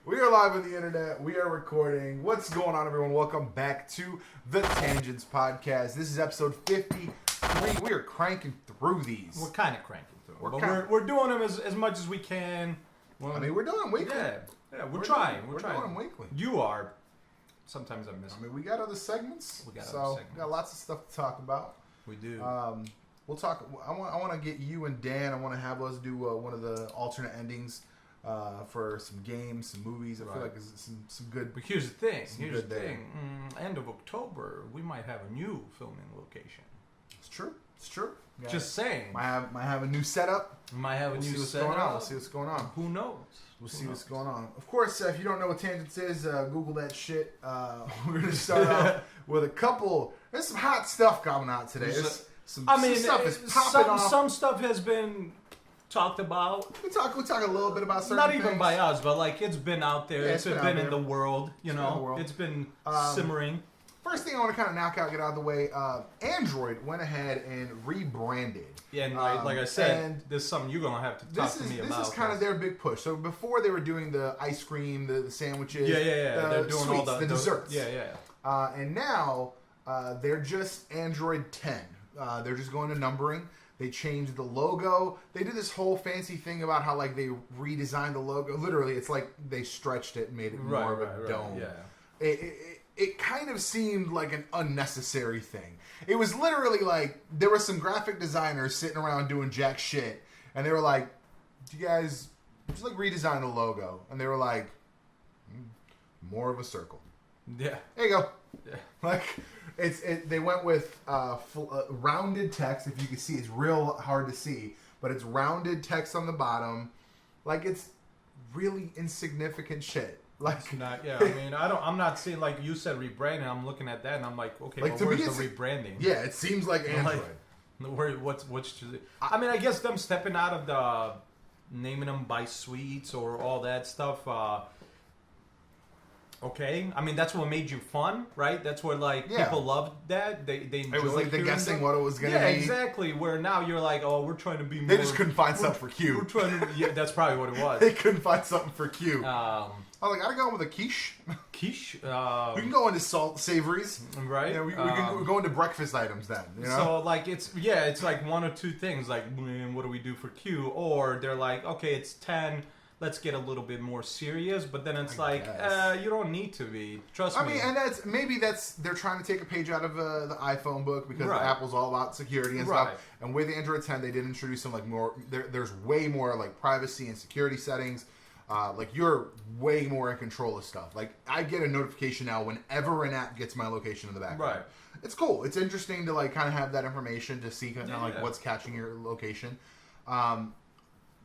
We are live on the internet. We are recording. What's going on, everyone? Welcome back to the Tangents Podcast. This is episode 53. We are cranking through these. We're kind of cranking through them. We're doing them as much as we can. I mean, we're doing them weekly. Yeah, we're trying. We're doing them weekly. You are. Sometimes I miss them. I mean, we got other segments. We got lots of stuff to talk about. We do. We'll talk. I want to get you and Dan. I want to have us do one of the alternate endings. For some games, some movies. I feel like it's some good. But here's the thing. End of October, we might have a new filming location. It's true. Yeah. Just saying. Might have a new setup. We'll see what's going on. Who knows? We'll see what's going on. Of course, if you don't know what Tangents is, Google that shit. We're going to start off with a couple. There's some hot stuff coming out today. Some stuff is popping off. Some stuff has been talked about. We talk a little bit about certain Not things. even by us, but like it's been out there. Yeah, it's been in the world. It's been simmering. First thing I want to kind of get out of the way. Android went ahead and rebranded. Yeah, and like I said, there's something you're gonna have to talk to me about. This is kind of their big push. So before they were doing the ice cream, the sandwiches, they're doing sweets, all the desserts. Yeah. And now they're just Android 10. They're just going to numbering. They changed the logo. They did this whole fancy thing about how like they redesigned the logo. Literally, it's like they stretched it and made it more of a dome. Yeah. It kind of seemed like an unnecessary thing. It was literally like there were some graphic designers sitting around doing jack shit, and they were like, "Do you guys just like redesign the logo?" And they were like, "More of a circle." Yeah. There you go. Yeah. Like they went with rounded text. If you can see, it's real hard to see, but it's rounded text on the bottom. Like it's really insignificant shit. Like it's not. Yeah. I mean, I'm not seeing like you said rebranding. I'm looking at that and I'm like, okay, like, where's the rebranding? Yeah, it seems like Android. I mean, I guess them stepping out of the naming them by suites or all that stuff. Okay, I mean that's what made you fun, right? That's what people loved that they enjoyed. It was like the guessing what it was going to be. Yeah, exactly. Where now you're like, oh, we're trying to be. They just couldn't find something for Q. We're trying to. Yeah, that's probably what it was. They couldn't find something for Q. I was like, I gotta go with a quiche. Quiche. We can go into savories, right? Yeah, we can go into breakfast items then. You know? So like it's like one or two things. Like, what do we do for Q? Or they're like, okay, it's 10. Let's get a little bit more serious, but then it's you don't need to be. Trust me. I mean, and they're trying to take a page out of the iPhone book because Apple's all about security and stuff. And with Android 10, they did introduce some like more. There's way more like privacy and security settings. Like you're way more in control of stuff. Like I get a notification now whenever an app gets my location in the background. Right. It's cool. It's interesting to like kind of have that information to see kind of like what's catching your location.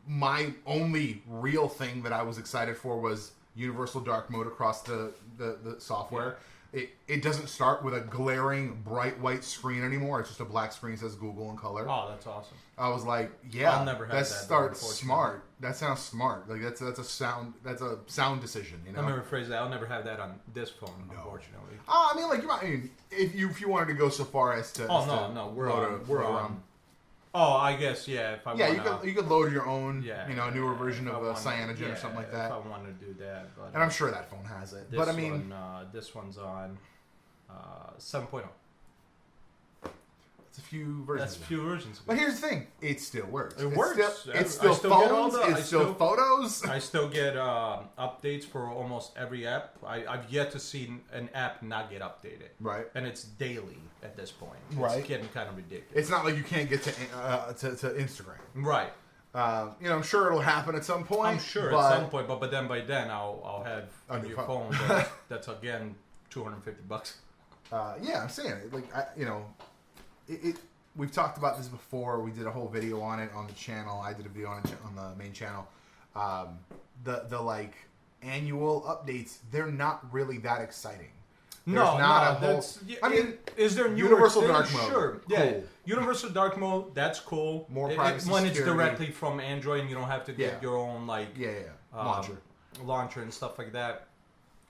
My only real thing that I was excited for was universal dark mode across the software. Yeah. It doesn't start with a glaring bright white screen anymore. It's just a black screen that says Google in color. Oh, that's awesome. I was like, yeah, I'll never have that starts smart. That sounds smart. Like that's a sound decision. You know. Let me rephrase that. I'll never have that on this phone, unfortunately. I mean, like if you wanted to go so far as to. We're on. Oh, I guess if I you could load your own, newer version of a cyanogen or something like that. If I wanted to do that, but and I'm sure that phone has it. But I mean, this one's on 7.0. It's a few versions. That's a few versions. But here's the thing: it still works. It works. It's still phones. It's still photos. I still get updates for almost every app. I've yet to see an app not get updated. Right. And it's daily at this point. Right. It's getting kind of ridiculous. It's not like you can't get to Instagram. Right. I'm sure it'll happen at some point. I'm sure at some point, but then by then I'll have on your phone. That's again $250. Yeah, I'm saying it. Like we've talked about this before. We did a whole video on it on the channel. I did a video on the main channel. The like annual updates, they're not really that exciting. Is there universal dark mode? Sure. Cool. Yeah. Universal dark mode, that's cool. More privacy when security. It's directly from Android and you don't have to get your own launcher and stuff like that.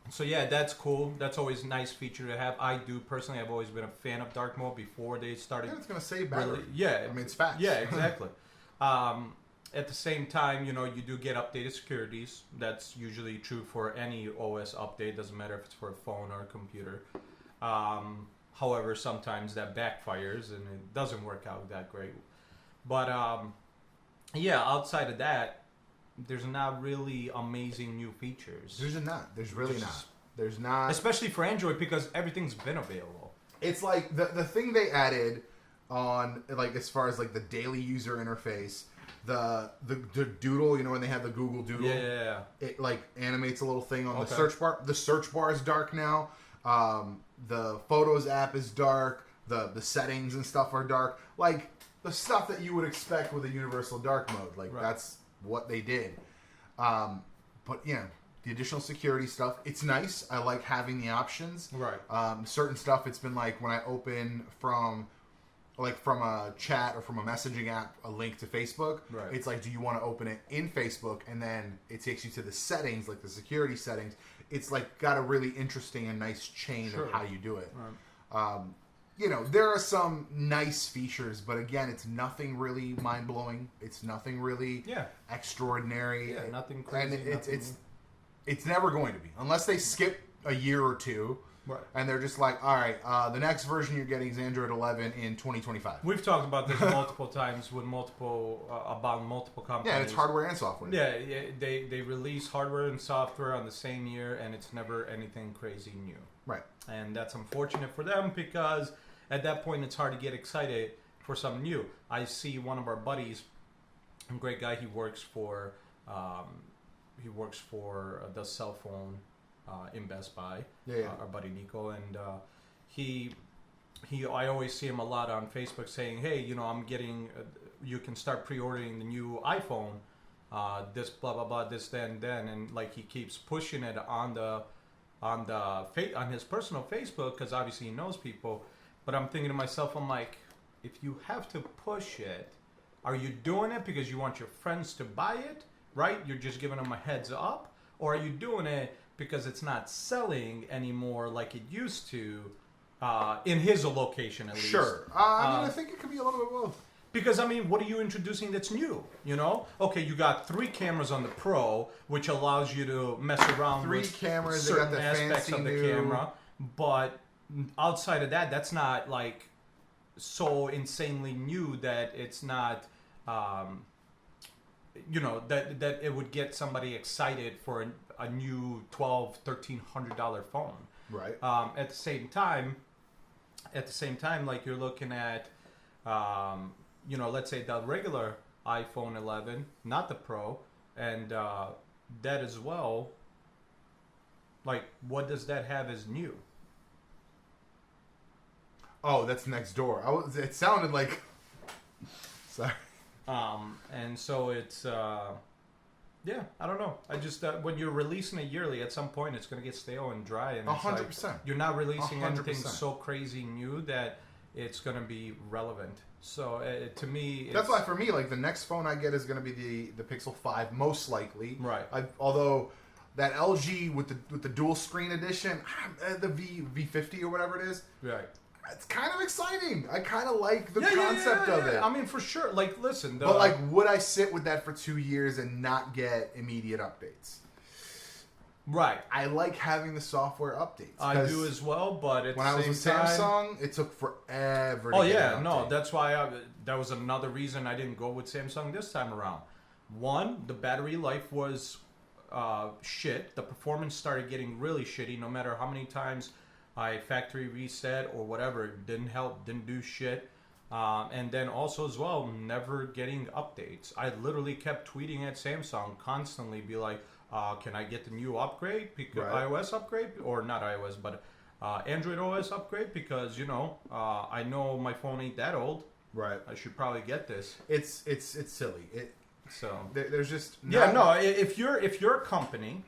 So yeah, that's cool. That's always a nice feature to have. I've always been a fan of dark mode before they started. Yeah, it's going to save battery. I mean, it's fast. Yeah, exactly. At the same time, you do get updated securities. That's usually true for any OS update. Doesn't matter if it's for a phone or a computer. However, sometimes that backfires and it doesn't work out that great. But yeah, outside of that, there's not really amazing new features. There's not. There's really not. There's not. Especially for Android, because everything's been available. It's like the thing they added on, like, as far as like the daily user interface, the doodle, when they have the Google Doodle, yeah. It like animates a little thing on the search bar. The search bar is dark now. The Photos app is dark. The settings and stuff are dark. Like the stuff that you would expect with a universal dark mode. Like that's what they did. But yeah, the additional security stuff, it's nice. I like having the options. Right. Certain stuff, it's been like when I open from a chat or from a messaging app a link to Facebook, it's like, do you want to open it in Facebook? And then it takes you to the settings, like the security settings. It's like got a really interesting and nice chain of how you do it. Right. There are some nice features, but again, it's nothing really mind-blowing. It's nothing really extraordinary. Yeah, nothing crazy. And it's never going to be. Unless they skip a year or two. Right. And they're just like, all right, the next version you're getting is Android 11 in 2025. We've talked about this multiple times with about multiple companies. Yeah, it's hardware and software. Yeah, they release hardware and software on the same year, and it's never anything crazy new. Right. And that's unfortunate for them, because at that point it's hard to get excited for something new. I see one of our buddies, a great guy, he works for the cell phone in Best Buy, our buddy Nico, and I always see him a lot on Facebook saying, hey, I'm getting, you can start pre-ordering the new iPhone, this blah blah blah, this then, and like he keeps pushing it on his personal Facebook, because obviously he knows people. But I'm thinking to myself, I'm like, if you have to push it, are you doing it because you want your friends to buy it, right? You're just giving them a heads up, or are you doing it because it's not selling anymore like it used to, in his location at least? Sure. I think it could be a little bit of both. Because, what are you introducing that's new, Okay, you got 3 cameras on the Pro, which allows you to mess around with cameras, certain they got the aspects fancy of the camera. But outside of that, that's not, like, so insanely new that it's not... that it would get somebody excited for a new $1,200-$1,300 phone. Right. At the same time, like you're looking at, let's say the regular iPhone 11, not the Pro, and that as well. Like, what does that have as new? Oh, that's next door. It sounded like. Sorry. And so it's, I don't know. I just, when you're releasing it yearly, at some point it's going to get stale and dry. And 100%. Like, you're not releasing 100%. anything so crazy new that it's going to be relevant. So to me, that's why for me, like, the next phone I get is going to be the Pixel 5, most likely. Right. Although that LG with the dual screen edition, the V50 or whatever it is. Right. It's kind of exciting. I kind of like the concept of it. For sure. Like, listen. But, like, would I sit with that for 2 years and not get immediate updates? Right. I like having the software updates. I do as well, but at when the I was with Samsung, it took forever to get an update. That's why that was another reason I didn't go with Samsung this time around. One, the battery life was shit. The performance started getting really shitty, no matter how many times I factory reset or whatever. It didn't help, didn't do shit. And then also as well, never getting updates. I literally kept tweeting at Samsung constantly, be like, can I get the new upgrade? iOS upgrade? Or not iOS, but Android OS upgrade? Because, I know my phone ain't that old. Right. I should probably get this. It's silly. There's just... If you're a company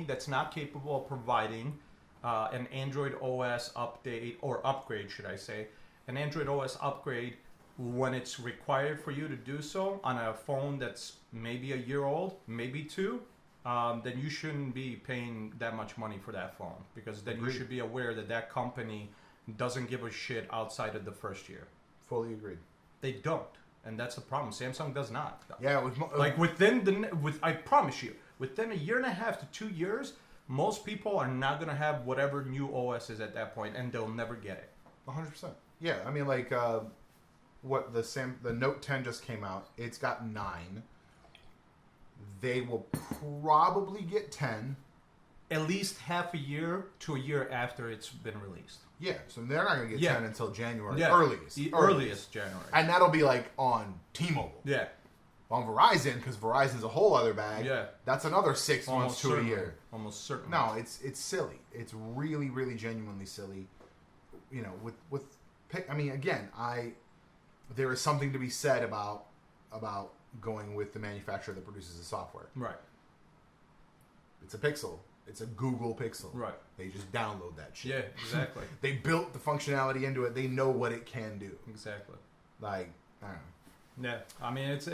that's not capable of providing an Android OS update, or upgrade, should I say, an Android OS upgrade when it's required for you to do so on a phone that's maybe a year old, maybe 2, then you shouldn't be paying that much money for that phone, because then you should be aware that company doesn't give a shit outside of the first year. Fully agreed. They don't. and that's the problem. Samsung does not. Yeah, I promise you, within a year and a half to 2 years, most people are not going to have whatever new OS is at that point, and they'll never get it. 100%. Yeah, I mean, like, the Note 10 just came out. It's got 9. They will probably get 10. At least half a year to a year after it's been released. Yeah, so they're not going to get 10 until January. Yeah. Earliest January. And that'll be, like, on T-Mobile. Yeah. On Verizon, because Verizon's a whole other bag. Yeah. That's another 6 months to a year. Almost certainly. No, it's silly. It's really, really genuinely silly. You know, I mean, again, there is something to be said about going with the manufacturer that produces the software. Right. It's a Pixel. It's a Google Pixel. Right. They just download that shit. Yeah, exactly. They built the functionality into it. They know what it can do. Exactly. Like, I don't know. Yeah, I mean, it's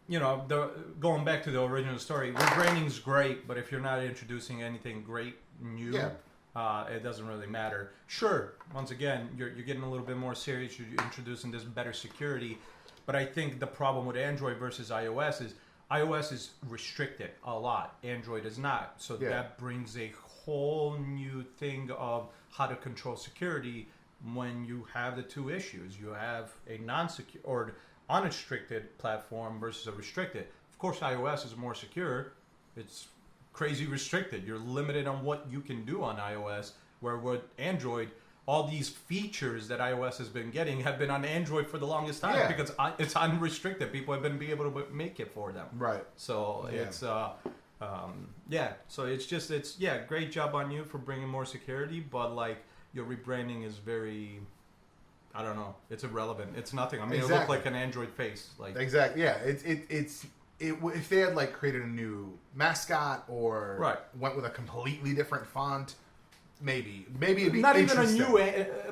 you know, going back to the original story, rebranding's great, but if you're not introducing anything great new, it doesn't really matter. Sure, once again, you're getting a little bit more serious. You're introducing this better security, but I think the problem with Android versus iOS is restricted a lot. Android is not. So that brings a whole new thing of how to control security when you have the two issues. You have a non-secure or unrestricted platform versus a restricted. Of course, iOS is more secure. It's crazy restricted. You're limited on what you can do on iOS, where with Android, all these features that iOS has been getting have been on Android for the longest time because it's unrestricted. People have been able to make it for them. Right. So it's So it's great job on you for bringing more security, but like your rebranding is very, I don't know, it's irrelevant. It's nothing. I mean, it looked like an Android face. Like exactly. Yeah. If they had like created a new mascot or went with a completely different font. Maybe it'd be not even a new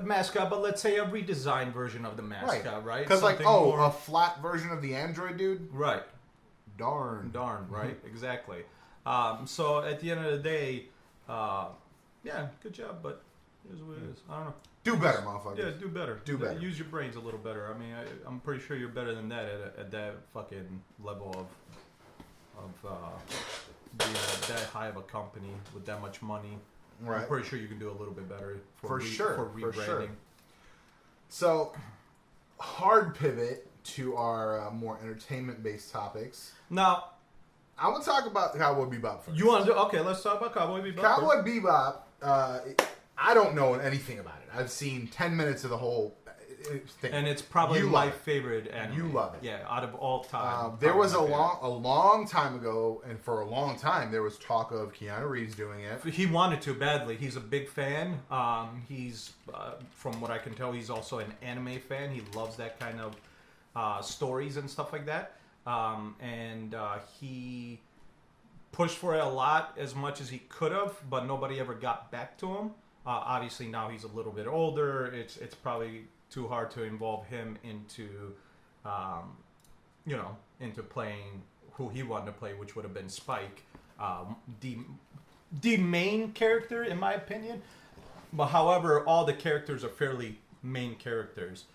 mascot, but let's say a redesigned version of the mascot, right? Because a flat version of the Android dude, right? Darn, right? Exactly. So at the end of the day, good job, but here's what it is. I don't know. Do better, motherfucker. Yeah, do better. Do better. Use your brains a little better. I mean, I'm pretty sure you're better than that at that fucking level of being that high of a company with that much money. Right. I'm pretty sure you can do a little bit better for rebranding. For sure. So, hard pivot to our more entertainment-based topics. Now, I want to talk about Cowboy Bebop first. You want to do? Okay, let's talk about Cowboy Bebop. Cowboy Bebop. I don't know anything about it. I've seen 10 minutes of the whole thing. And it's probably my favorite anime. You love it. Yeah, out of all time. There was a long time ago, and for a long time, there was talk of Keanu Reeves doing it. He wanted to badly. He's a big fan. He's, from what I can tell, he's also an anime fan. He loves that kind of stories and stuff like that. And he pushed for it a lot, as much as he could have, but nobody ever got back to him. Obviously, now he's a little bit older. It's probably too hard to involve him into, into playing who he wanted to play, which would have been Spike, the main character, in my opinion. But however, all the characters are fairly main characters.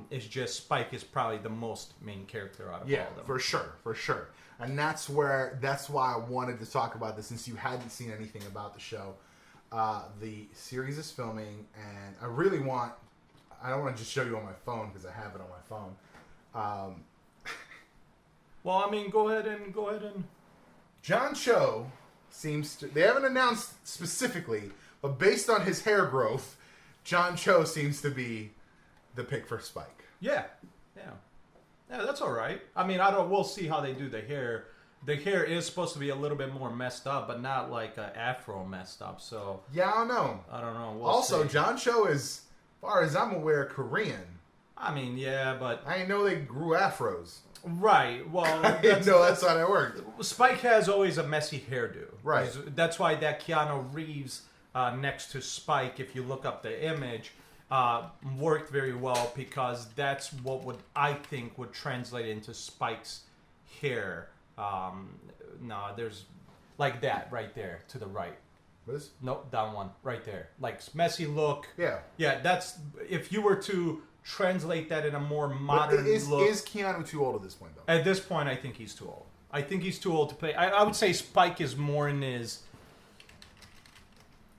It's just Spike is probably the most main character out of all of them. For sure. And that's why I wanted to talk about this, since you hadn't seen anything about the show. The series is filming, and I don't want to just show you on my phone because I have it on my phone. Well, I mean, go ahead and. John Cho they haven't announced specifically, but based on his hair growth, John Cho seems to be the pick for Spike. Yeah, that's all right. I mean, we'll see how they do the hair. The hair is supposed to be a little bit more messed up, but not like an afro messed up. So yeah, I don't know. We'll see. John Cho is, as far as I'm aware, Korean. I mean, yeah, but I didn't know they grew afros. Right. Well, I didn't know that's how that worked. Spike has always a messy hairdo. Right. That's why that Keanu Reeves next to Spike, if you look up the image, worked very well, because that's what I think would translate into Spike's hair. There's like that right there to the right. What is? Nope, that one right there. Like messy look. Yeah. Yeah, that's if you were to translate that in a more modern look. Is Keanu too old at this point, though? At this point, I think he's too old. I think he's too old to play. I would say Spike is more in his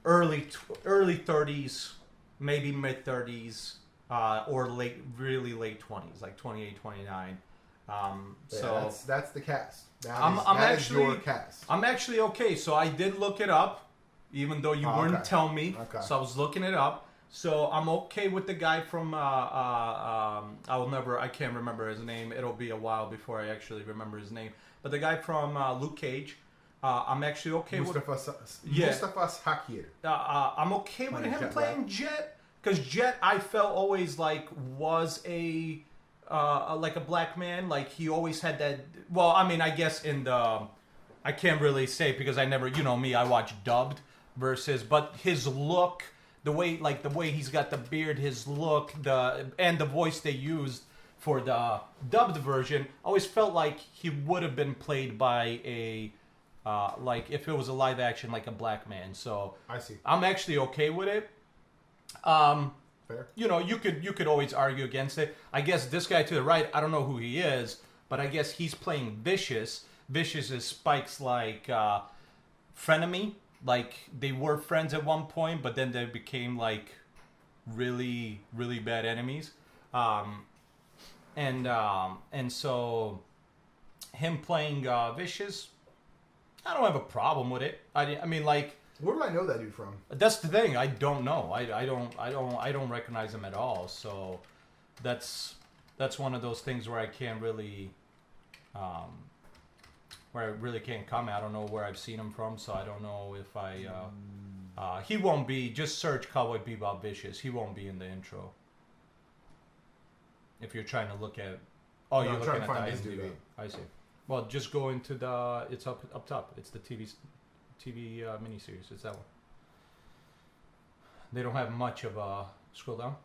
early 30s, maybe mid 30s, or really late 20s, like 28, 29. So that's the cast. I'm actually your cast. I'm actually okay. So I did look it up, even though you wouldn't tell me. Okay. So I was looking it up. So I'm okay with the guy from I can't remember his name. It'll be a while before I actually remember his name. But the guy from Luke Cage, I'm actually okay with Mustafa Sakir. I'm okay with him playing Jet, because Jet I felt always like was a black man. Like he always had that. Well, I mean, I guess in the I can't really say because I never, me, I watch dubbed versus, but his look. The way he's got the beard, his look, and the voice they used for the dubbed version, always felt like he would have been played by a, like if it was a live action, like a black man. So I see. I'm actually okay with it. Fair. You could always argue against it. I guess this guy to the right, I don't know who he is, but I guess he's playing Vicious. Vicious is Spike's like frenemy. Like they were friends at one point, but then they became like really, really bad enemies. And so him playing Vicious, I don't have a problem with it. I mean, like, where do I know that dude from? That's the thing. I don't know. I don't recognize him at all. So that's one of those things where I can't really. Where I really can't comment. I don't know where I've seen him from, so I don't know if he won't be. Just search Cowboy Bebop Vicious. He won't be in the intro. If you're trying to look at, you're looking at the IMDb. I see. Well, just go into the. It's up top. It's the TV miniseries. It's that one. They don't have much of a scroll down.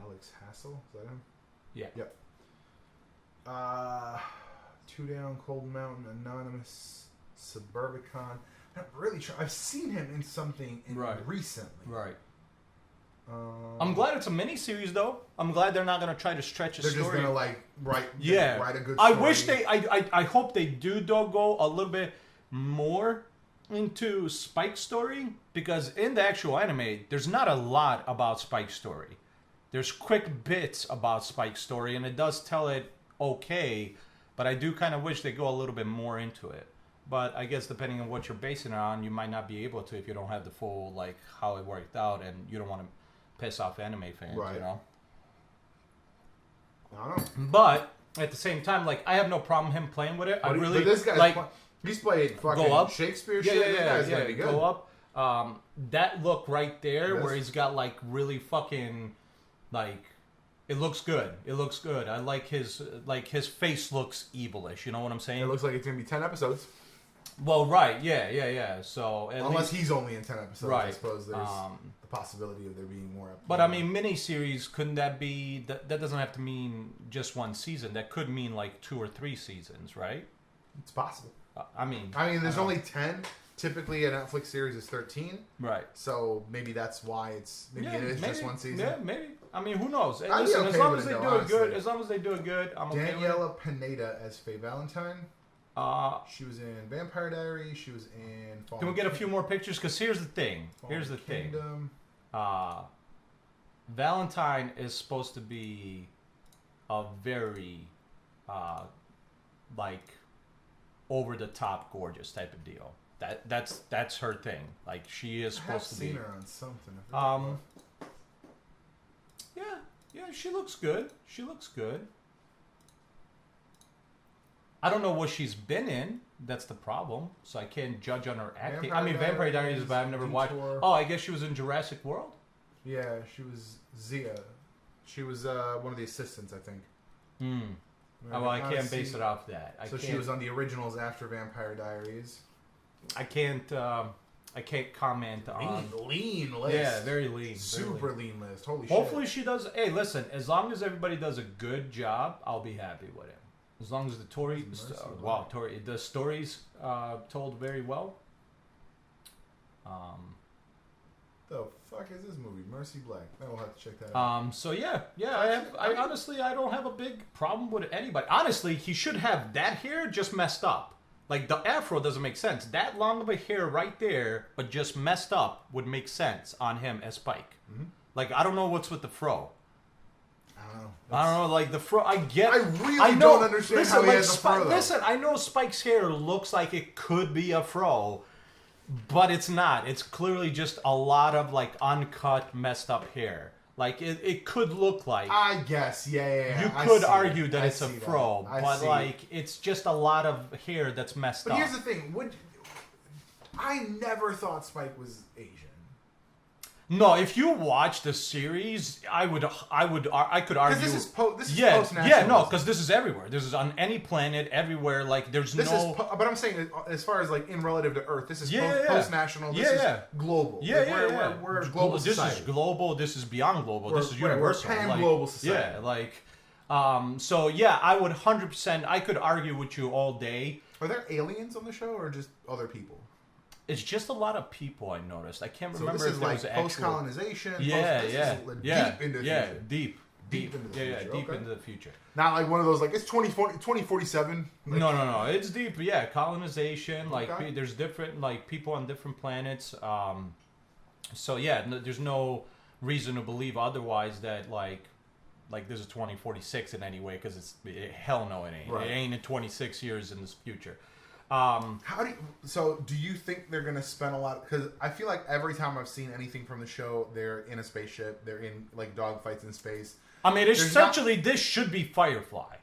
Alex Hassel, is that him? Yeah. Yep. Two Down, Cold Mountain, Anonymous, Suburbicon. I'm really trying. I've seen him in something recently. Right. I'm glad it's a mini-series, though. I'm glad they're not going to try to stretch a story. They're just going to, write a good story. I wish I hope they do, though, go a little bit more into Spike's story, because in the actual anime, there's not a lot about Spike's story. There's quick bits about Spike's story, and it does tell it okay. But I do kind of wish they go a little bit more into it. But I guess depending on what you're basing it on, you might not be able to if you don't have the full, how it worked out, and you don't want to piss off anime fans, right. you know? I don't know. But at the same time, I have no problem him playing with it. But this guy's he's played fucking go up. Shakespeare shit. Yeah, go up. That look right there where he's got, really fucking, it looks good. It looks good. I like his face looks evilish. You know what I'm saying? It looks like it's going to be 10 episodes. Well, right. Yeah. So unless he's only in 10 episodes, right. I suppose there's the possibility of there being more episodes. But I mean, miniseries, couldn't that be... That doesn't have to mean just one season. That could mean 2 or 3 seasons, right? It's possible. I mean, there's only 10. Typically, a Netflix series is 13. Right. So maybe that's why it is just one season. Yeah, maybe. I mean, who knows? I'd listen, be okay as long with as it, they though, do it honestly. good, I'm okay with it. Daniela Pineda as Faye Valentine. She was in Vampire Diaries. She was in Fallen Can we get a few more pictures? Because here's the thing. Valentine is supposed to be a very, over the top gorgeous type of deal. That's her thing. She is supposed to be. I've seen her on something. Yeah, she looks good. I don't know what she's been in. That's the problem. So I can't judge on her acting. Vampire Diaries, but I've never watched. Oh, I guess she was in Jurassic World. Yeah, she was Zia. She was one of the assistants, I think. I can't base it off that. She was on the originals after Vampire Diaries. I can't comment on lean list. Yeah, very lean. Super lean list. Holy shit. Hopefully she does. Hey, listen. As long as everybody does a good job, I'll be happy with it. As long as the the story's told very well. The fuck is this movie? Mercy Black. I will have to check that out. So yeah. I honestly, I don't have a big problem with anybody. Honestly, he should have that hair just messed up. Like, the afro doesn't make sense. That long of a hair right there, but just messed up, would make sense on him as Spike. Mm-hmm. Like, I don't know what's with the fro. I don't know, like the fro. I don't understand how he has a fro. Listen, I know Spike's hair looks like it could be a fro, but it's not. It's clearly just a lot of like uncut, messed up hair. Like it could look like. I guess, yeah. You could argue that it's a fro, but like it's just a lot of hair that's messed up. But here's the thing: I never thought Spike was Asian. No, if you watch the series, I could argue. This is post-national. Yeah, no, because this is everywhere. This is on any planet, everywhere. Like, there's but I'm saying, as far as like in relative to Earth, this is post-national. This is global. We're a global society. This is global. This is beyond global. This is universal. We're pan-global society. Yeah, like, so yeah, I would 100%. I could argue with you all day. Are there aliens on the show or just other people? It's just a lot of people, I noticed. I can't remember if there was post-colonization. Deep into the future. Deep into the future. Not like one of those, like, it's 2047. Like, no. It's deep, colonization. Like, there's different, like, people on different planets. So, yeah, there's no reason to believe otherwise that, like this is 2046 in any way, because hell no, it ain't. Right. It ain't in 26 years in this future. Do you think they're gonna spend a lot? Because I feel like every time I've seen anything from the show, they're in a spaceship, they're in like dogfights in space. I mean, essentially, this should be Firefly.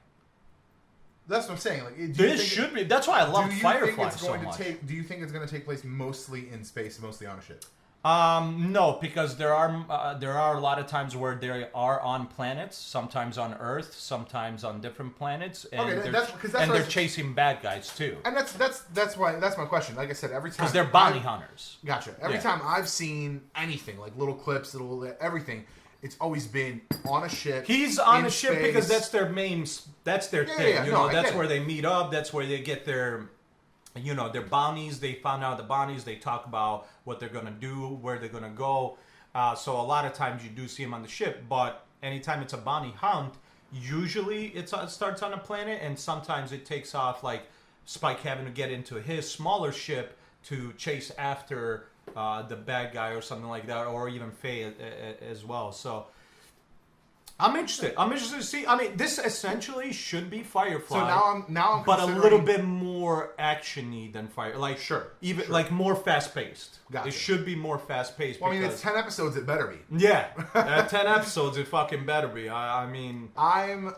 That's what I'm saying. Like, should be. That's why I love Firefly so much. Do you think it's going to take place mostly in space, mostly on a ship? No, because there are a lot of times where they are on planets, sometimes on Earth, sometimes on different planets, and they're chasing bad guys too. And that's my question. Like I said, every time because they're bounty hunters. Gotcha. Every time I've seen anything like little clips, everything, it's always been on a ship. He's on a ship because that's their main. That's their thing. Yeah, that's where they meet up. That's where they get their. Their bounties, they found out the bounties, they talk about what they're going to do, where they're going to go. So a lot of times you do see them on the ship, but anytime it's a bounty hunt, usually it starts on a planet, and sometimes it takes off like Spike having to get into his smaller ship to chase after the bad guy or something like that, or even Faye as well. So I'm interested. To see. I mean, this essentially should be Firefly. So now I'm but a little bit more actiony than Firefly. Like sure, like more fast paced. Gotcha. It should be more fast paced. Well, I mean, it's 10 episodes. It better be. Yeah, at 10 episodes, it fucking better be. I mean, I'm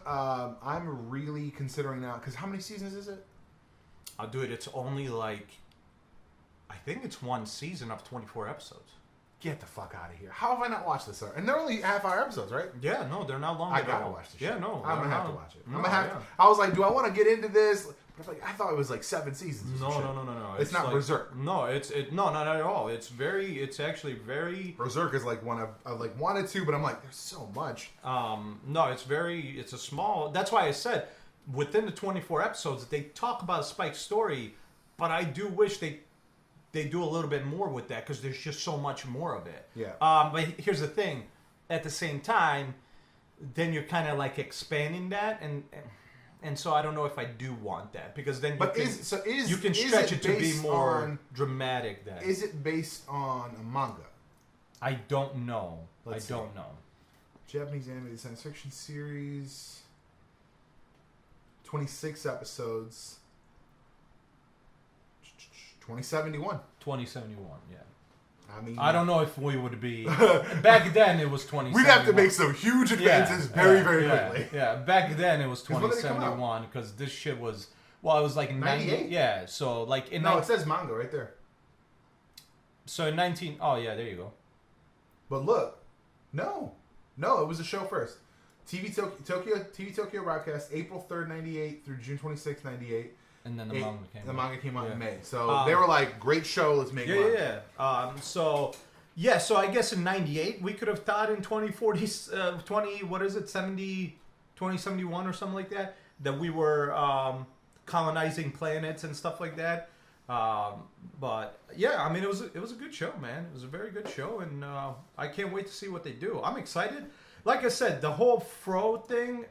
really considering now because how many seasons is it? Dude, it's only like I think it's one season of 24 episodes. Get the fuck out of here. How have I not watched this? And they're only half-hour episodes, right? Yeah, no, they're not long I gotta watch this shit. Yeah, no. I'm gonna have to watch it. I was like, do I want to get into this? But I thought it was like 7 seasons. No. It's not like, Berserk. No, no, not at all. It's actually very... Berserk is like one I like wanted to, but I'm like, there's so much. No, it's a small... That's why I said, within the 24 episodes, they talk about Spike's story, but I do wish they do a little bit more with that because there's just so much more of it. Yeah. But here's the thing: at the same time, then you're kind of like expanding that, and so I don't know if I do want that because then you can stretch it to be more dramatic. Then is it based on a manga? I don't know. I don't know. Japanese animated science fiction series, 26 episodes. 2071. 2071, yeah. I mean, I don't know if we would be... Back then, it was 2071. We'd have to make some huge advances very quickly. Yeah, back then, it was 2071, because this shit was... Well, it was like... 98? Yeah, so like... No, it says manga right there. So in 19... Oh, yeah, there you go. But look. No, it was a show first. TV Tokyo broadcast April 3rd, 98 through June 26th, 98. And then the manga came out in May. So they were like, great show, let's make one. So I guess in 98, we could have thought in 2071 or something like that we were colonizing planets and stuff like that. But yeah, I mean, it was a good show, man. It was a very good show, and I can't wait to see what they do. I'm excited. Like I said, the whole Fro thing,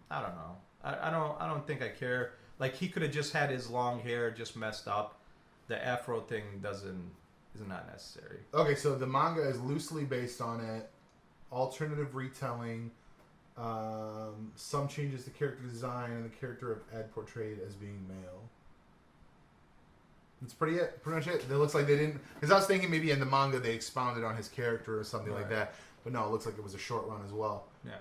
I don't know. I don't think I care. Like, he could have just had his long hair just messed up. The Afro thing is not necessary. Okay, so the manga is loosely based on it. Alternative retelling. Some changes to character design, and the character of Ed portrayed as being male. That's pretty much it. It looks like they didn't... Because I was thinking maybe in the manga they expounded on his character or something like that. But no, it looks like it was a short run as well. Yeah.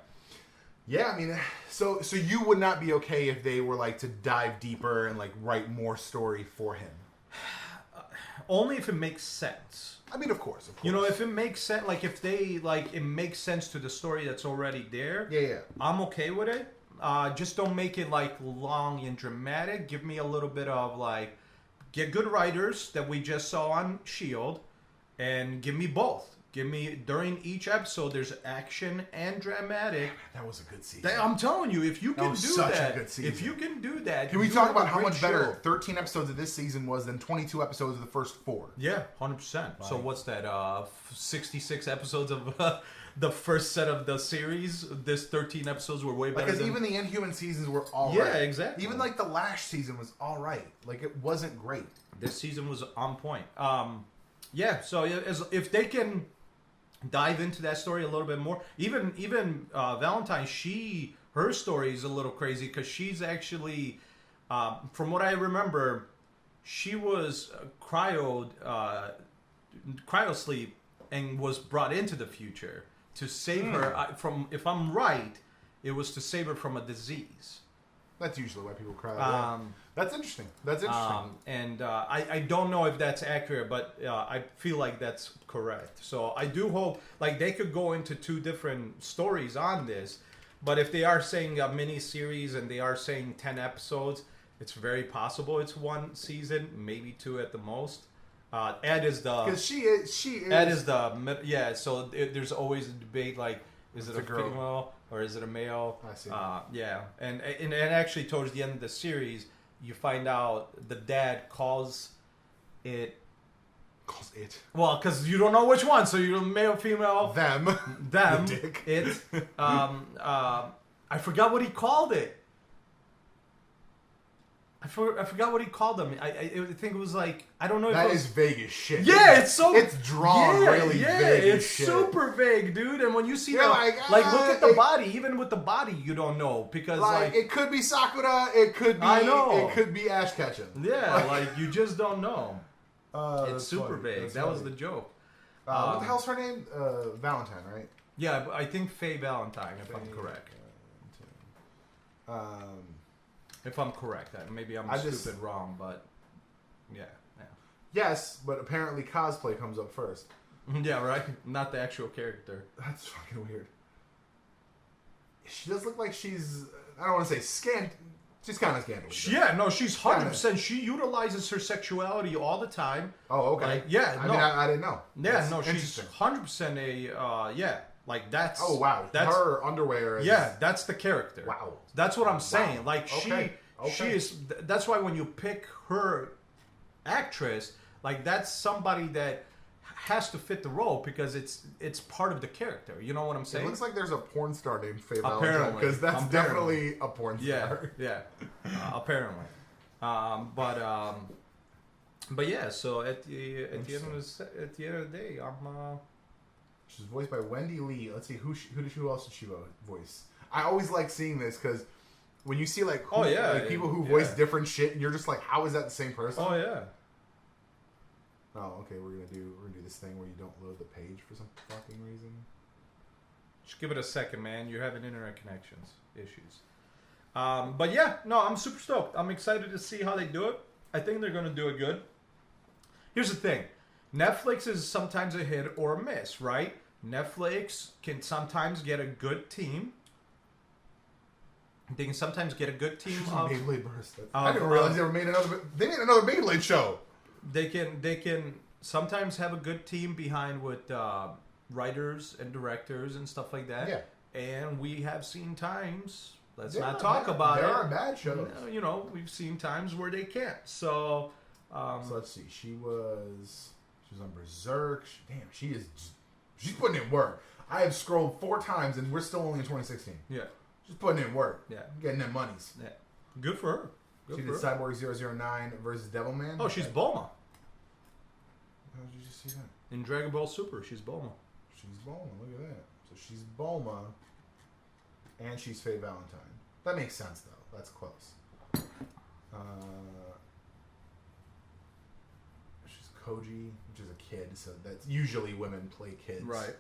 Yeah, I mean, so you would not be okay if they were like to dive deeper and like write more story for him? Only if it makes sense. I mean, of course. You know, if it makes sense, like if they it makes sense to the story that's already there. Yeah. I'm okay with it. Just don't make it like long and dramatic. Give me a little bit of like, get good writers that we just saw on Shield, and give me both. Give me, during each episode, there's action and dramatic. That was a good season. I'm telling you, if you can do that, a good season. if you can do that, can we talk about how much better 13 episodes of this season was than 22 episodes of the first 4? Yeah, 100%. So what's that? 66 episodes of the first set of the series. This 13 episodes were way better. Because even the Inhuman seasons were all right. Yeah, exactly. Even like the Lash season was all right. Like, it wasn't great. This season was on point. Yeah. So if they can dive into that story a little bit more. Even Valentine, her story is a little crazy because she's actually, from what I remember, she was cryo sleep and was brought into the future to save her from. If I'm right, it was to save her from a disease. That's usually why people cry. That's interesting. And I don't know if that's accurate, but I feel like that's correct. So I do hope, like, they could go into 2 different stories on this. But if they are saying a mini series and they are saying 10 episodes, it's very possible it's 1 season, maybe 2 at the most. Ed is the... Because she is... Ed is the... Yeah, so there's always a debate, like, is it a girl. female or is it a male? I see. Yeah, and actually towards the end of the series, you find out the dad calls it. Well, because you don't know which one, so you're male, female. Them. The dick. It. I forgot what he called it. I forgot what he called them. I think it was like, I don't know if that it was, is vague as shit. Yeah, it's so... It's drawn really vague as shit. It's super vague, dude. And when you see You're like look at the body. Even with the body, you don't know. Because, like... It could be Sakura. It could be... I know. It could be Ash Ketchum. Yeah, like, you just don't know. It's super funny. vague. That was the joke. What the hell's her name? Valentine, right? Yeah, I think Faye Valentine, if I'm correct. If I'm correct. Maybe I'm stupid wrong, but yeah. Yes, but apparently cosplay comes up first. Yeah, right? Not the actual character. That's fucking weird. She does look like she's... I don't want to say scant... She's kind of scandalous. Yeah, no, she's 100%. She utilizes her sexuality all the time. Oh, okay. Like, yeah, I mean, I didn't know. Yeah, that's no, she's 100% a... yeah, like, that's... Oh, wow. Her underwear is... Yeah, that's the character. Wow. That's what I'm saying. Wow. Like, okay. She is... That's why when you pick her actress, like, that's somebody that has to fit the role because it's part of the character. You know what I'm saying? It looks like there's a porn star named Faye Valentine because that's definitely a porn star. Yeah. Apparently. But yeah. So at the end of the day, She's voiced by Wendy Lee. Let's see who else did she voice? I always like seeing this because when you see like people who voice different shit, and you're just like, how is that the same person? Oh yeah. Oh, okay. We're gonna do this thing where you don't load the page for some fucking reason. Just give it a second, man. You're having internet connections issues. But yeah, no, I'm super stoked. I'm excited to see how they do it. I think they're gonna do it good. Here's the thing: Netflix is sometimes a hit or a miss, right? Netflix can sometimes get a good team. They can sometimes get a good team of Beyblade Burst. I didn't realize they made another Beyblade show. They can sometimes have a good team behind with writers and directors and stuff like that. Yeah. And we have seen times. Let's not talk about it. There are bad shows. You know, we've seen times where they can't. So So let's see. She's on Berserk. She's putting in work. I have scrolled 4 times and we're still only in 2016. Yeah. She's putting in work. Yeah. Getting them monies. Yeah. Good for her. She did Cyborg 009 versus Devilman. Oh, she's Bulma. How did you just see that? In Dragon Ball Super, she's Bulma. She's Bulma. Look at that. So she's Bulma, and she's Faye Valentine. That makes sense, though. That's close. She's Koji, which is a kid, so that's usually women play kids. Right.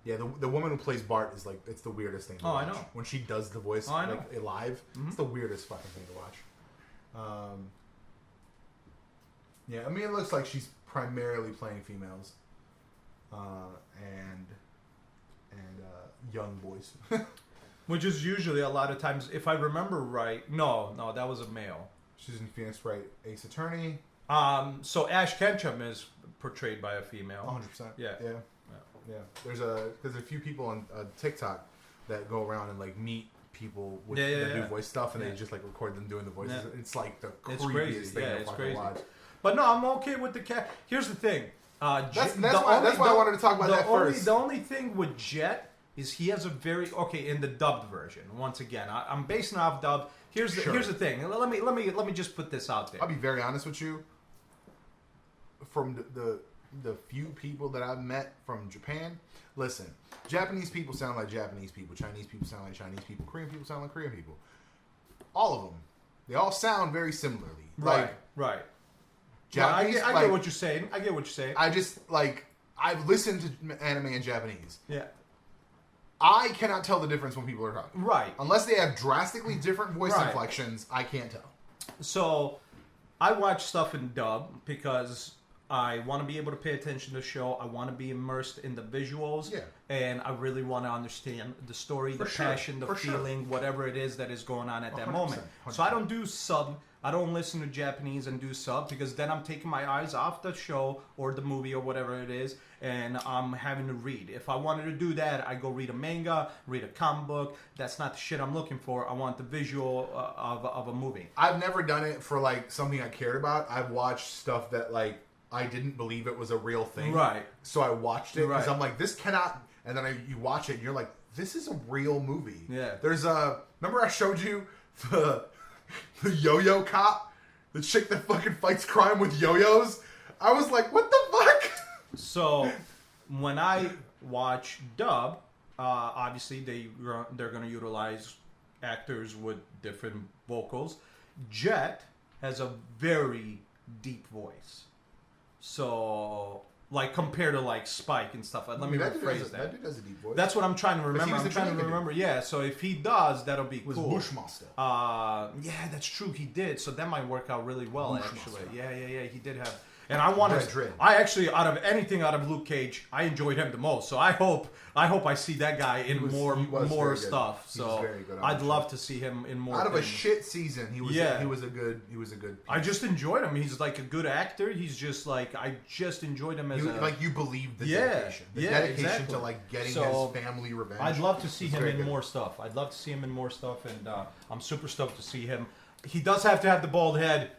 Yeah, the woman who plays Bart is like, it's the weirdest thing to watch. I know. When she does the voice like live, it's the weirdest fucking thing to watch. Yeah, I mean, it looks like she's primarily playing females. And young boys. Which is usually a lot of times, if I remember right, no, that was a male. She's in Phoenix Wright, Ace Attorney. So Ash Ketchum is portrayed by a female. 100%. Yeah. There's a few people on TikTok that go around and like meet people that do voice stuff, and they just like record them doing the voices. Yeah. It's like the creepiest thing to fucking watch. But no, I'm okay with the cat. Here's the thing. That's why I wanted to talk about that first. The only thing with Jet is he has a very in the dubbed version. Once again, I'm basing off dubbed. Here's the thing. Let me just put this out there. I'll be very honest with you. From the few people that I've met from Japan, listen, Japanese people sound like Japanese people. Chinese people sound like Chinese people. Korean people sound like Korean people. All of them, they all sound very similarly. Right. Japanese, I get what you're saying. I just I've listened to anime in Japanese. Yeah. I cannot tell the difference when people are talking. Right. Unless they have drastically different voice inflections, I can't tell. So, I watch stuff in dub because I want to be able to pay attention to the show. I want to be immersed in the visuals. Yeah. And I really want to understand the story, passion, the feeling, whatever it is that is going on at that moment. 100%. So I don't do sub. I don't listen to Japanese and do sub because then I'm taking my eyes off the show or the movie or whatever it is, and I'm having to read. If I wanted to do that, I go read a manga, read a comic book. That's not the shit I'm looking for. I want the visual of a movie. I've never done it for something I cared about. I've watched stuff that I didn't believe it was a real thing. Right. So I watched it because I'm like, this cannot. And then you watch it and you're like, this is a real movie. Yeah. There's remember I showed you the yo-yo cop? The chick that fucking fights crime with yo-yos? I was like, what the fuck? So, when I watch dub, obviously they're going to utilize actors with different vocals. Jet has a very deep voice. So, compared to Spike and stuff. Let me rephrase that. That dude has a deep voice. That's what I'm trying to remember. I'm trying to remember. Yeah, so if he does, that'll be cool. Bushmaster. Yeah, that's true. He did. So that might work out really well, actually. Yeah. He did have. And I want to. I actually, out of anything out of Luke Cage, I enjoyed him the most. So I hope I see that guy in more stuff. So I'd love to see him in more. Out of a shit season, he was a good. I just enjoyed him. He's a good actor. He's just I just enjoyed him as you believe the dedication. The dedication to getting his family revenge. I'd love to see him in more stuff. And I'm super stoked to see him. He does have to have the bald head.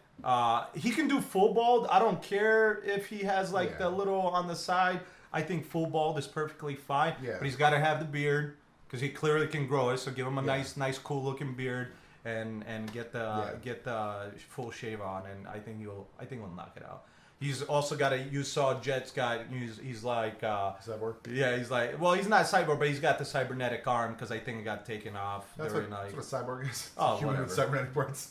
He can do full bald. I don't care if he has the little on the side. I think full bald is perfectly fine. Yeah. But he's got to have the beard because he clearly can grow it. So give him a nice, cool looking beard and get the full shave on, and I think he'll knock it out. He's also got you saw Jet's guy. He's like cyborg. Yeah, he's he's not cyborg, but he's got the cybernetic arm because I think it got taken off. That's what a cyborg is. Oh, human with cybernetic parts.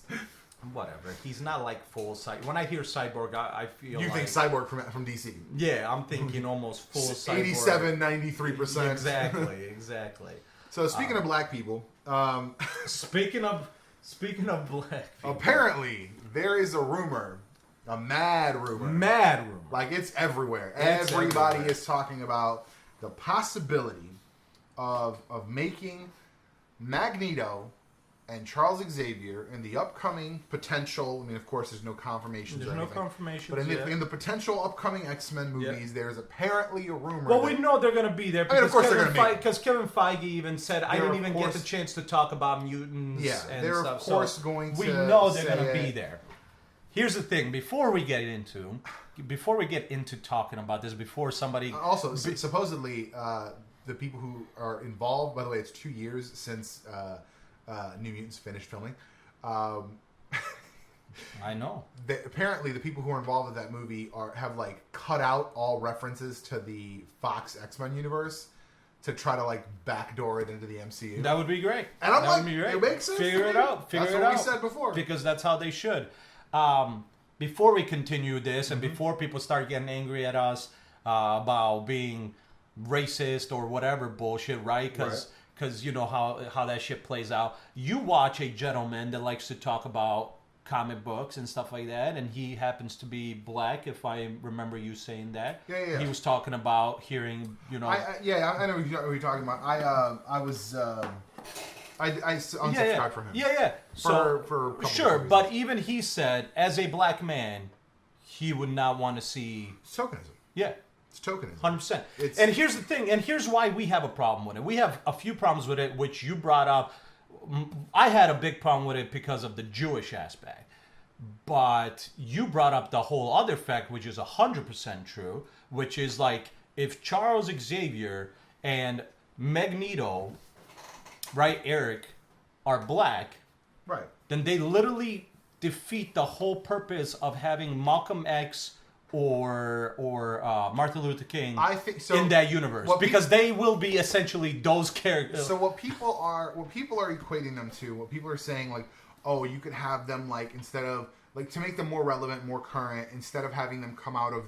Whatever. He's not full cyborg. When I hear cyborg, I feel you think cyborg from DC. Yeah, I'm thinking almost full cyborg. 87, 93%. Exactly. So speaking of black people, speaking of black people, apparently there is a rumor, a mad rumor. It's everywhere. Everybody is talking about the possibility of making Magneto and Charles Xavier in the upcoming potential. I mean, of course, there's no confirmations. There's no confirmations. But in the potential upcoming X-Men movies, there's apparently a rumor. Well, we know they're going to be there. Of course they're going to be. Because Kevin Feige even said, I didn't even get the chance to talk about mutants. Yeah, and they're stuff. of course going to. We know they're going to be there. Here's the thing. Before we get into talking about this, before somebody also supposedly the people who are involved. By the way, it's 2 years since New Mutants finished filming. I know. Apparently, the people who are involved with that movie have like cut out all references to the Fox X-Men universe to try to like backdoor it into the MCU. That would be great. And I'm that like, would be great. It makes sense. Figure it out. That's what we said before. Because that's how they should. Before we continue this, and before people start getting angry at us about being racist or whatever bullshit, right? Because you know how that shit plays out. You watch a gentleman that likes to talk about comic books and stuff like that, and he happens to be black, if I remember you saying that. Yeah. He was talking about hearing, I know what you're talking about. I unsubscribed from him. Yeah. For sure, but even he said, as a black man, he would not want to see... It's tokenism. Yeah. It's tokenism. 100%. And here's the thing, and here's why we have a problem with it. We have a few problems with it, which you brought up. I had a big problem with it because of the Jewish aspect. But you brought up the whole other fact, which is 100% true, which is like, if Charles Xavier and Magneto, right, Eric, are black, right, then they literally defeat the whole purpose of having Malcolm X or Martin Luther King in that universe, because they will be essentially those characters. So what people are equating them to, what people are saying, like, oh, you could have them, like, instead of, like, to make them more relevant, more current, instead of having them come out of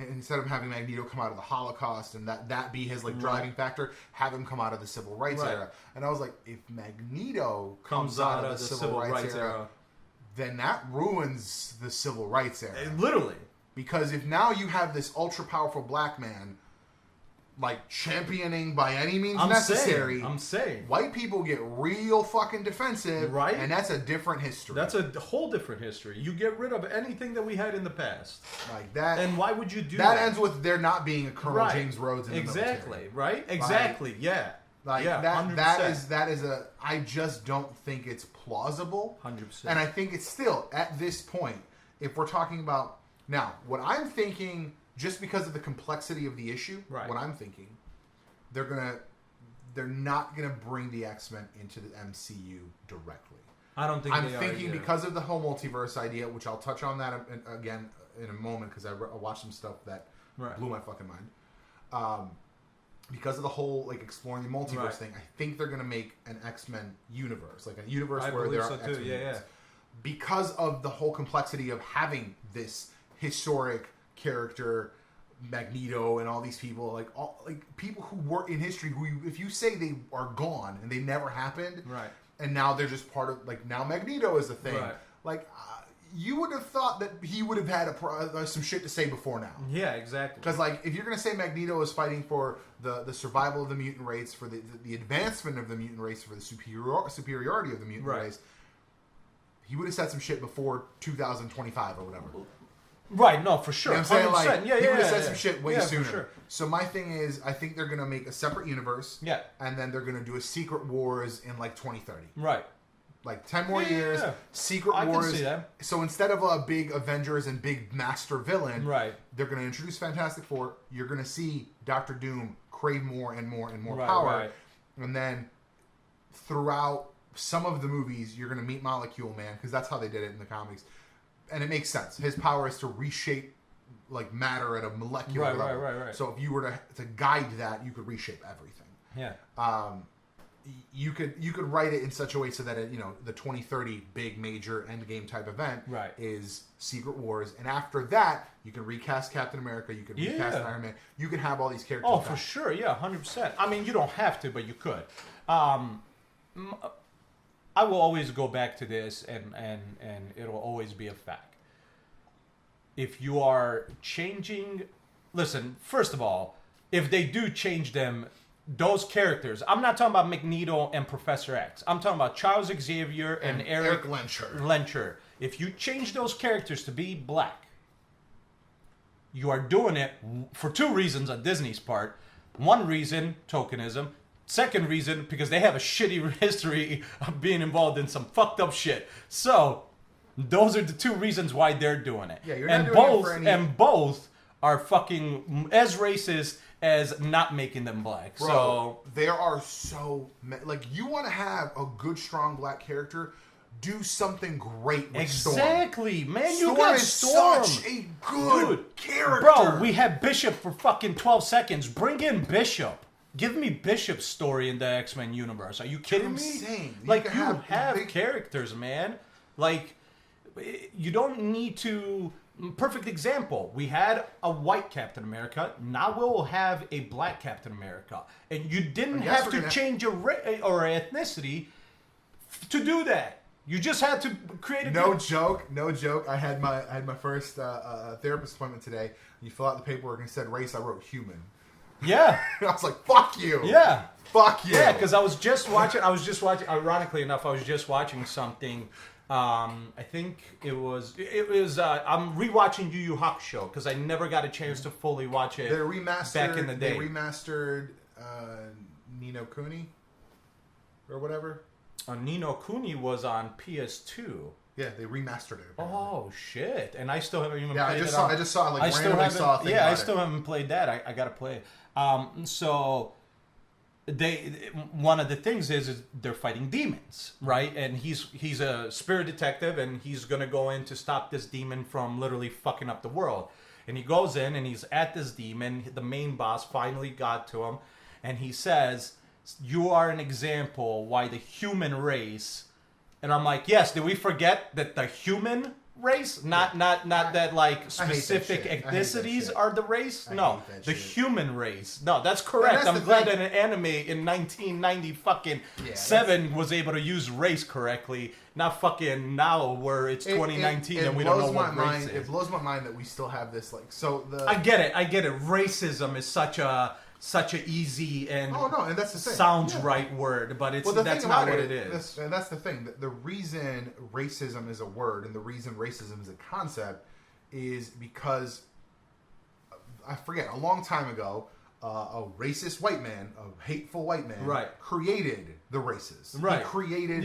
instead of having Magneto come out of the Holocaust and that be his like driving factor, have him come out of the Civil Rights era. And I was like, if Magneto comes out of the Civil Rights era, then that ruins the Civil Rights era. Literally. Because if now you have this ultra powerful black man, like, championing by any means necessary, I'm saying white people get real fucking defensive, right? And that's a different history. That's a whole different history. You get rid of anything that we had in the past, like that. And why would you do that? That ends with there not being a Colonel James Rhodes in the military. Right? Exactly. Yeah. Like, that is a. I just don't think it's plausible. 100%. And I think it's still at this point, if we're talking about now, what I'm thinking. Just because of the complexity of the issue, what I'm thinking, they're not gonna bring the X-Men into the MCU directly. I don't think I'm thinking because of the whole multiverse idea, which I'll touch on that again in a moment because I watched some stuff that blew my fucking mind. Because of the whole like exploring the multiverse thing, I think they're gonna make an X-Men universe, like a universe where there are X-Men. Yeah. Because of the whole complexity of having this historic character, Magneto, and all these people, like people who work in history, who if you say they are gone and they never happened, and now they're just part of, like, now Magneto is the thing, like you would have thought that he would have had some shit to say before now. Yeah, exactly. Because like if you're gonna say Magneto is fighting for the survival of the mutant race, for the advancement of the mutant race, for the superiority of the mutant race, he would have said some shit before 2025 or whatever. Right, no, for sure. You know what I'm saying? Like, he would have said some shit way sooner. For sure. So my thing is, I think they're going to make a separate universe. Yeah. And then they're going to do a Secret Wars in, like, 2030. Right. Like, 10 more years, Secret Wars. I can see that. So instead of a big Avengers and big master villain, they're going to introduce Fantastic Four. You're going to see Doctor Doom crave more and more and more power. Right. And then throughout some of the movies, you're going to meet Molecule Man, because that's how they did it in the comics. And it makes sense. His power is to reshape, like, matter at a molecular level. Right. So if you were to guide that, you could reshape everything. Yeah. You could write it in such a way so that it, the 2030 big major endgame type event is Secret Wars, and after that you can recast Captain America, you can recast Iron Man, you can have all these characters. Oh, for sure, yeah, 100%. I mean, you don't have to, but you could. I will always go back to this, and it'll always be a fact. If you are changing... Listen, first of all, if they do change them, those characters... I'm not talking about Magneto and Professor X. I'm talking about Charles Xavier and Eric Lencher. If you change those characters to be black, you are doing it for two reasons on Disney's part. One reason, tokenism. Second reason, because they have a shitty history of being involved in some fucked up shit. So, Those are the two reasons why they're doing it. Yeah, you're and not doing both it for any... and both are fucking as racist as not making them black. Bro, so there are like, you want to have a good, strong black character, do something great with Storm. Exactly, man. Storm You got is Storm. such a good character. Bro, we had Bishop for fucking 12 seconds. Bring in Bishop. Give me Bishop's story in the X-Men universe. Are you kidding me? Insane. Like, you have characters, man. Like, you don't need to... Perfect example. We had a white Captain America. Now we'll have a black Captain America. And you didn't have to change your ethnicity to do that. You just had to create a... No joke. I had my first therapist appointment today. You fill out the paperwork and said race. I wrote human. Yeah. I was like, fuck you. Yeah. Fuck you. Yeah, because I was just watching, ironically enough, I was just watching something. I think it was I'm rewatching Yu Yu Hakusho because I never got a chance to fully watch it. They remastered back in the day. They remastered Nino Kuni or whatever. Nino Kuni was on PS2. Yeah, they remastered it. Apparently. Oh shit! And I still haven't even. Yeah, played I just saw it. Like, randomly saw a thing Yeah, about I still haven't played that. I gotta play it. So one of the things is they're fighting demons, right? And he's a spirit detective, and he's gonna go in to stop this demon from literally fucking up the world. And he goes in, and he's at this demon. The main boss finally got to him, and he says, "You are an example why the human race." And I'm like, yes, did we forget that the human race? Not that like specific ethnicities are the race? No, the human race. No, that's correct. I'm glad that an anime in 1990 was able to use race correctly. Not fucking now where it's 2019 and we don't know what race is. It blows my mind that we still have this, like, so the... I get it. Racism is such a easy and and that's the thing. Sounds right word, but that's not what it is. And that's the thing. The reason racism is a word and the reason racism is a concept is because, I forget, a long time ago, a racist white man, a hateful white man, created the races. Right. He created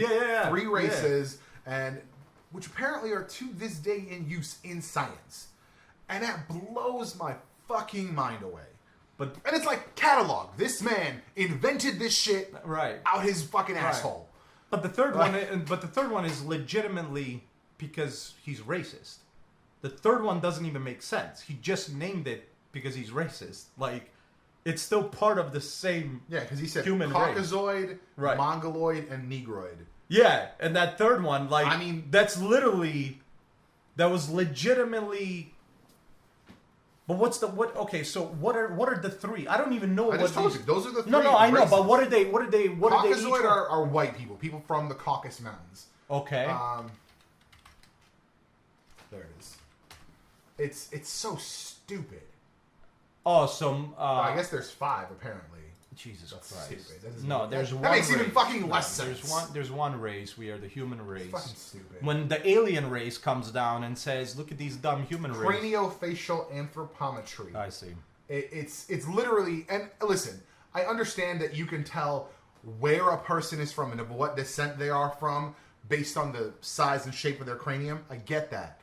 three races, and which apparently are to this day in use in science. And that blows my fucking mind away. And it's like, catalog. This man invented this shit out his fucking asshole. But the third one is legitimately because he's racist. The third one doesn't even make sense. He just named it because he's racist. Like, it's still part of the same because he said human Caucasoid, Mongoloid, and Negroid. Yeah, and that third one, like, I mean, that was legitimately... But okay, so what are the three? I don't even know I just told you, those are the three. No, I know, races. but what are they Caucasoid are white people from the Caucasus Mountains. Okay. There it is. It's so stupid. Oh, so I guess there's 5 apparently. Jesus That's Christ. Stupid. There's one. That makes race. even fucking less sense. There's one race. We are the human race. It's fucking stupid. When the alien race comes down and says, "Look at these dumb human race." Craniofacial anthropometry. I see. It's literally, and listen, I understand that you can tell where a person is from and what descent they are from based on the size and shape of their cranium. I get that.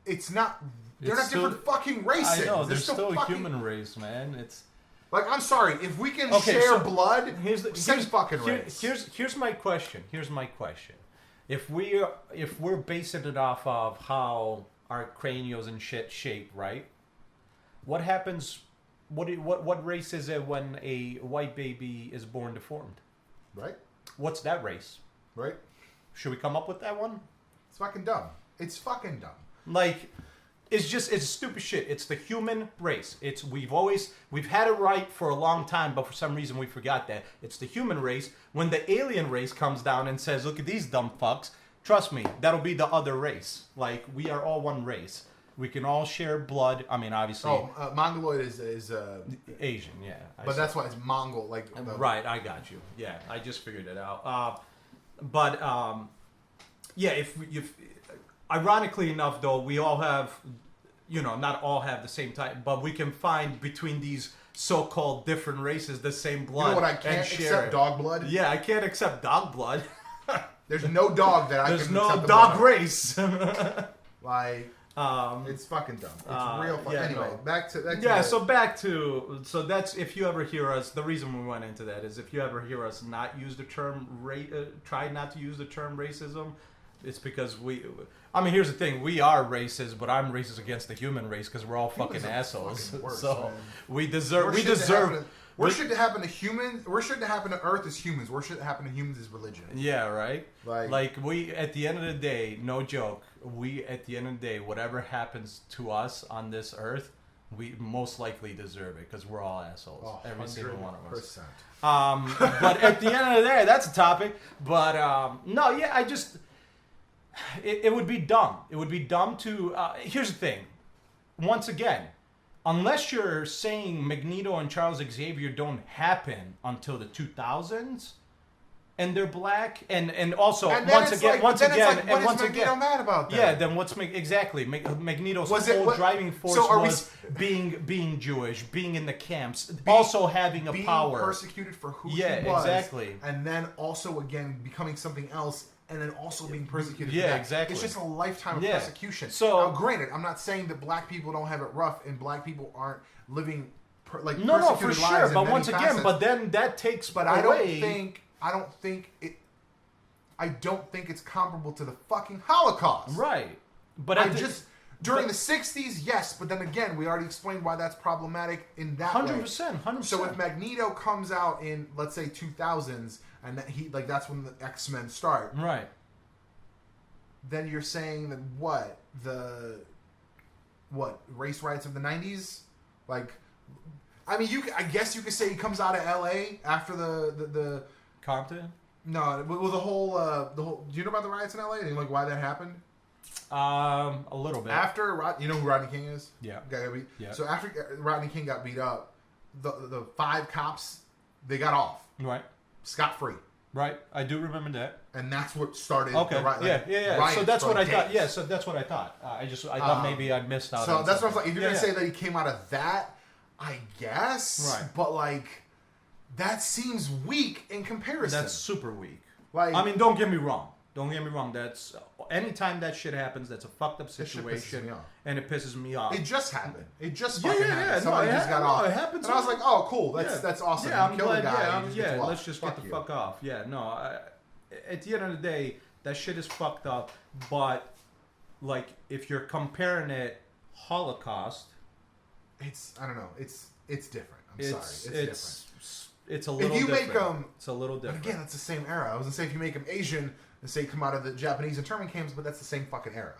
It's not. They're not different fucking races. I know. They're still a human race, man. It's. Like, I'm sorry, if we can share blood, same fucking race. Here's my question. If we're basing it off of how our cranios and shit shape, right? What happens? What race is it when a white baby is born deformed? Right. What's that race? Right. Should we come up with that one? It's fucking dumb. Like. It's stupid shit. It's the human race. We've had it right for a long time, but for some reason we forgot that. It's the human race. When the alien race comes down and says, "Look at these dumb fucks," trust me, that'll be the other race. Like, we are all one race. We can all share blood. I mean, obviously. Mongoloid is Asian, yeah. But that's why it's Mongol, like. Right, I got you. Yeah, I just figured it out. If ironically enough, though, we all have, not all have the same type, but we can find between these so-called different races the same blood. You know what I can't accept? Dog blood. Yeah, I can't accept dog blood. There's no dog that I There's can no accept dog race. Like, it's fucking dumb. It's real fucking. Yeah, anyway, no. back to So that's if you ever hear us. The reason we went into that is if you ever hear us not use the term try not to use the term racism. It's because I mean, here's the thing: we are racist, but I'm racist against the human race because we're all fucking assholes. Fucking worse, so man. we deserve. Worse shit to happen to humans. Worse shit to happen to Earth is humans. Worse shit to happen to humans is religion. Yeah, right. Like we, at the end of the day, no joke. We, at the end of the day, whatever happens to us on this Earth, we most likely deserve it because we're all assholes. Every single one of us. But at the end of the day, that's a topic. But no, yeah, I just. It would be dumb. It would be dumb to. Here's the thing. Once again, unless you're saying Magneto and Charles Xavier don't happen until the 2000s, and they're black, and also and once again, what is Magneto mad about that? Yeah, then what's exactly Magneto's whole driving force was being Jewish, being in the camps, also having a power, persecuted for who he was, exactly, and then also again becoming something else. And then also being persecuted. Yeah, for that. exactly. It's just a lifetime of persecution. So, now, granted, I'm not saying that black people don't have it rough and black people aren't living persecuted no, for lives. sure. But once facets. again, but then that takes. But away. I don't think it's comparable to the fucking Holocaust. Right. But during the 60s, yes, but then again, we already explained why that's problematic in that 100%, 100%. So if Magneto comes out in, let's say, 2000s, and that's when the X-Men start, right? Then you're saying that race riots of the 90s, like, I mean, I guess you could say he comes out of L.A. after the Compton. No, well, the whole. Do you know about the riots in L.A.? And like why that happened? A little bit. After you know who Rodney King is? Yeah. Yeah. So after Rodney King got beat up, the 5 cops they got off. Right. Scot-free. Right. I do remember that. And that's what started. Okay. Yeah. So that's what I thought. Yeah. So that's what I thought. I thought maybe I missed out. So that's what I was like. If you're gonna say that he came out of that, I guess. Right. But like, that seems weak in comparison. That's super weak. Like, I mean, don't get me wrong. That's anytime that shit happens, that's a fucked up situation, and it pisses me off. It just happened. It just fucking happened. Yeah. Somebody just got off. It happens. And I was like, oh, cool. That's awesome. Yeah, I'm glad. Yeah, let's just get the fuck off. Yeah, no. At the end of the day, that shit is fucked up. But like, if you're comparing it Holocaust, I don't know. It's different. I'm sorry. It's different. It's a little different. If you make them... It's a little different. But again, it's the same era. I was going to say if you make them Asian and say come out of the Japanese internment camps, but that's the same fucking era.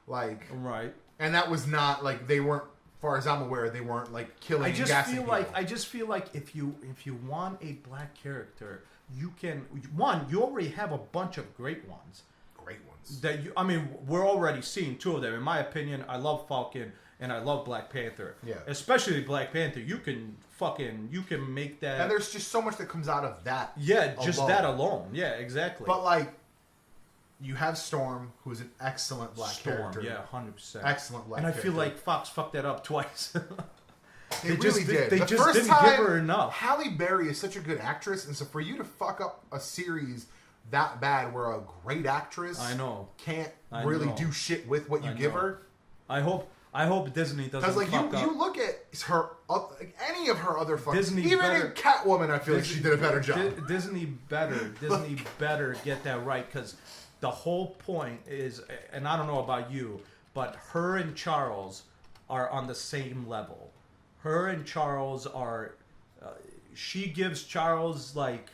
Like... Right. And that was not, like, they weren't, as far as I'm aware, they weren't, like, killing and gassing people. I just feel like if you want a black character, you can... One, you already have a bunch of great ones. We're already seeing 2 of them. In my opinion, I love Falcon and I love Black Panther. Yeah. Especially Black Panther. You can make that... And there's just so much that comes out of that. Yeah, just that alone. Yeah, exactly. But, like, you have Storm, who is an excellent black character. Yeah, 100%. Excellent black character. And I feel like Fox fucked that up twice. They really did. They just didn't give her enough. Halle Berry is such a good actress, and so for you to fuck up a series that bad where a great actress can't really do shit with what you give her. I hope Disney doesn't. Because like you look at her, any of her other fucking Disney even better, in Catwoman, I feel like she did a better job. Disney better get that right, because the whole point is, and I don't know about you, but her and Charles are on the same level. Her and Charles are. She gives Charles like,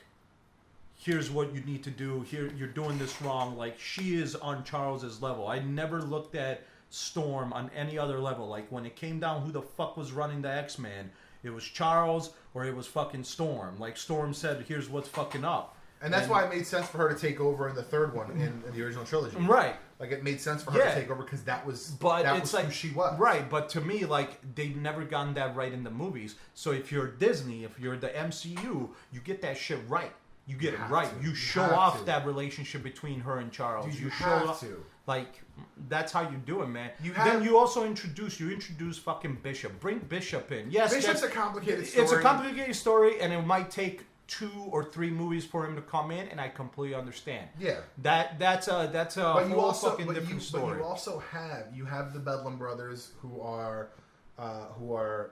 here's what you need to do. Here, you're doing this wrong. Like, she is on Charles's level. I never looked at Storm on any other level. Like, when it came down who the fuck was running the X-Men, it was Charles or it was fucking Storm. Like, Storm said, here's what's fucking up. And that's why it made sense for her to take over in the third one in the original trilogy. Right. Like, it made sense for her to take over because that was who she was. Right, but to me, like, they've never gotten that right in the movies. So if you're Disney, if you're the MCU, you get that shit right. You get it right. You show off that relationship between her and Charles. Dude, you show off, like, that's how you do it, man. Then you also introduce fucking Bishop. Bring Bishop in. Yes, Bishop's a complicated story. It's a complicated story, and it might take 2 or 3 movies for him to come in, and I completely understand. Yeah, that's a whole fucking different story. But you also have the Bedlam brothers who are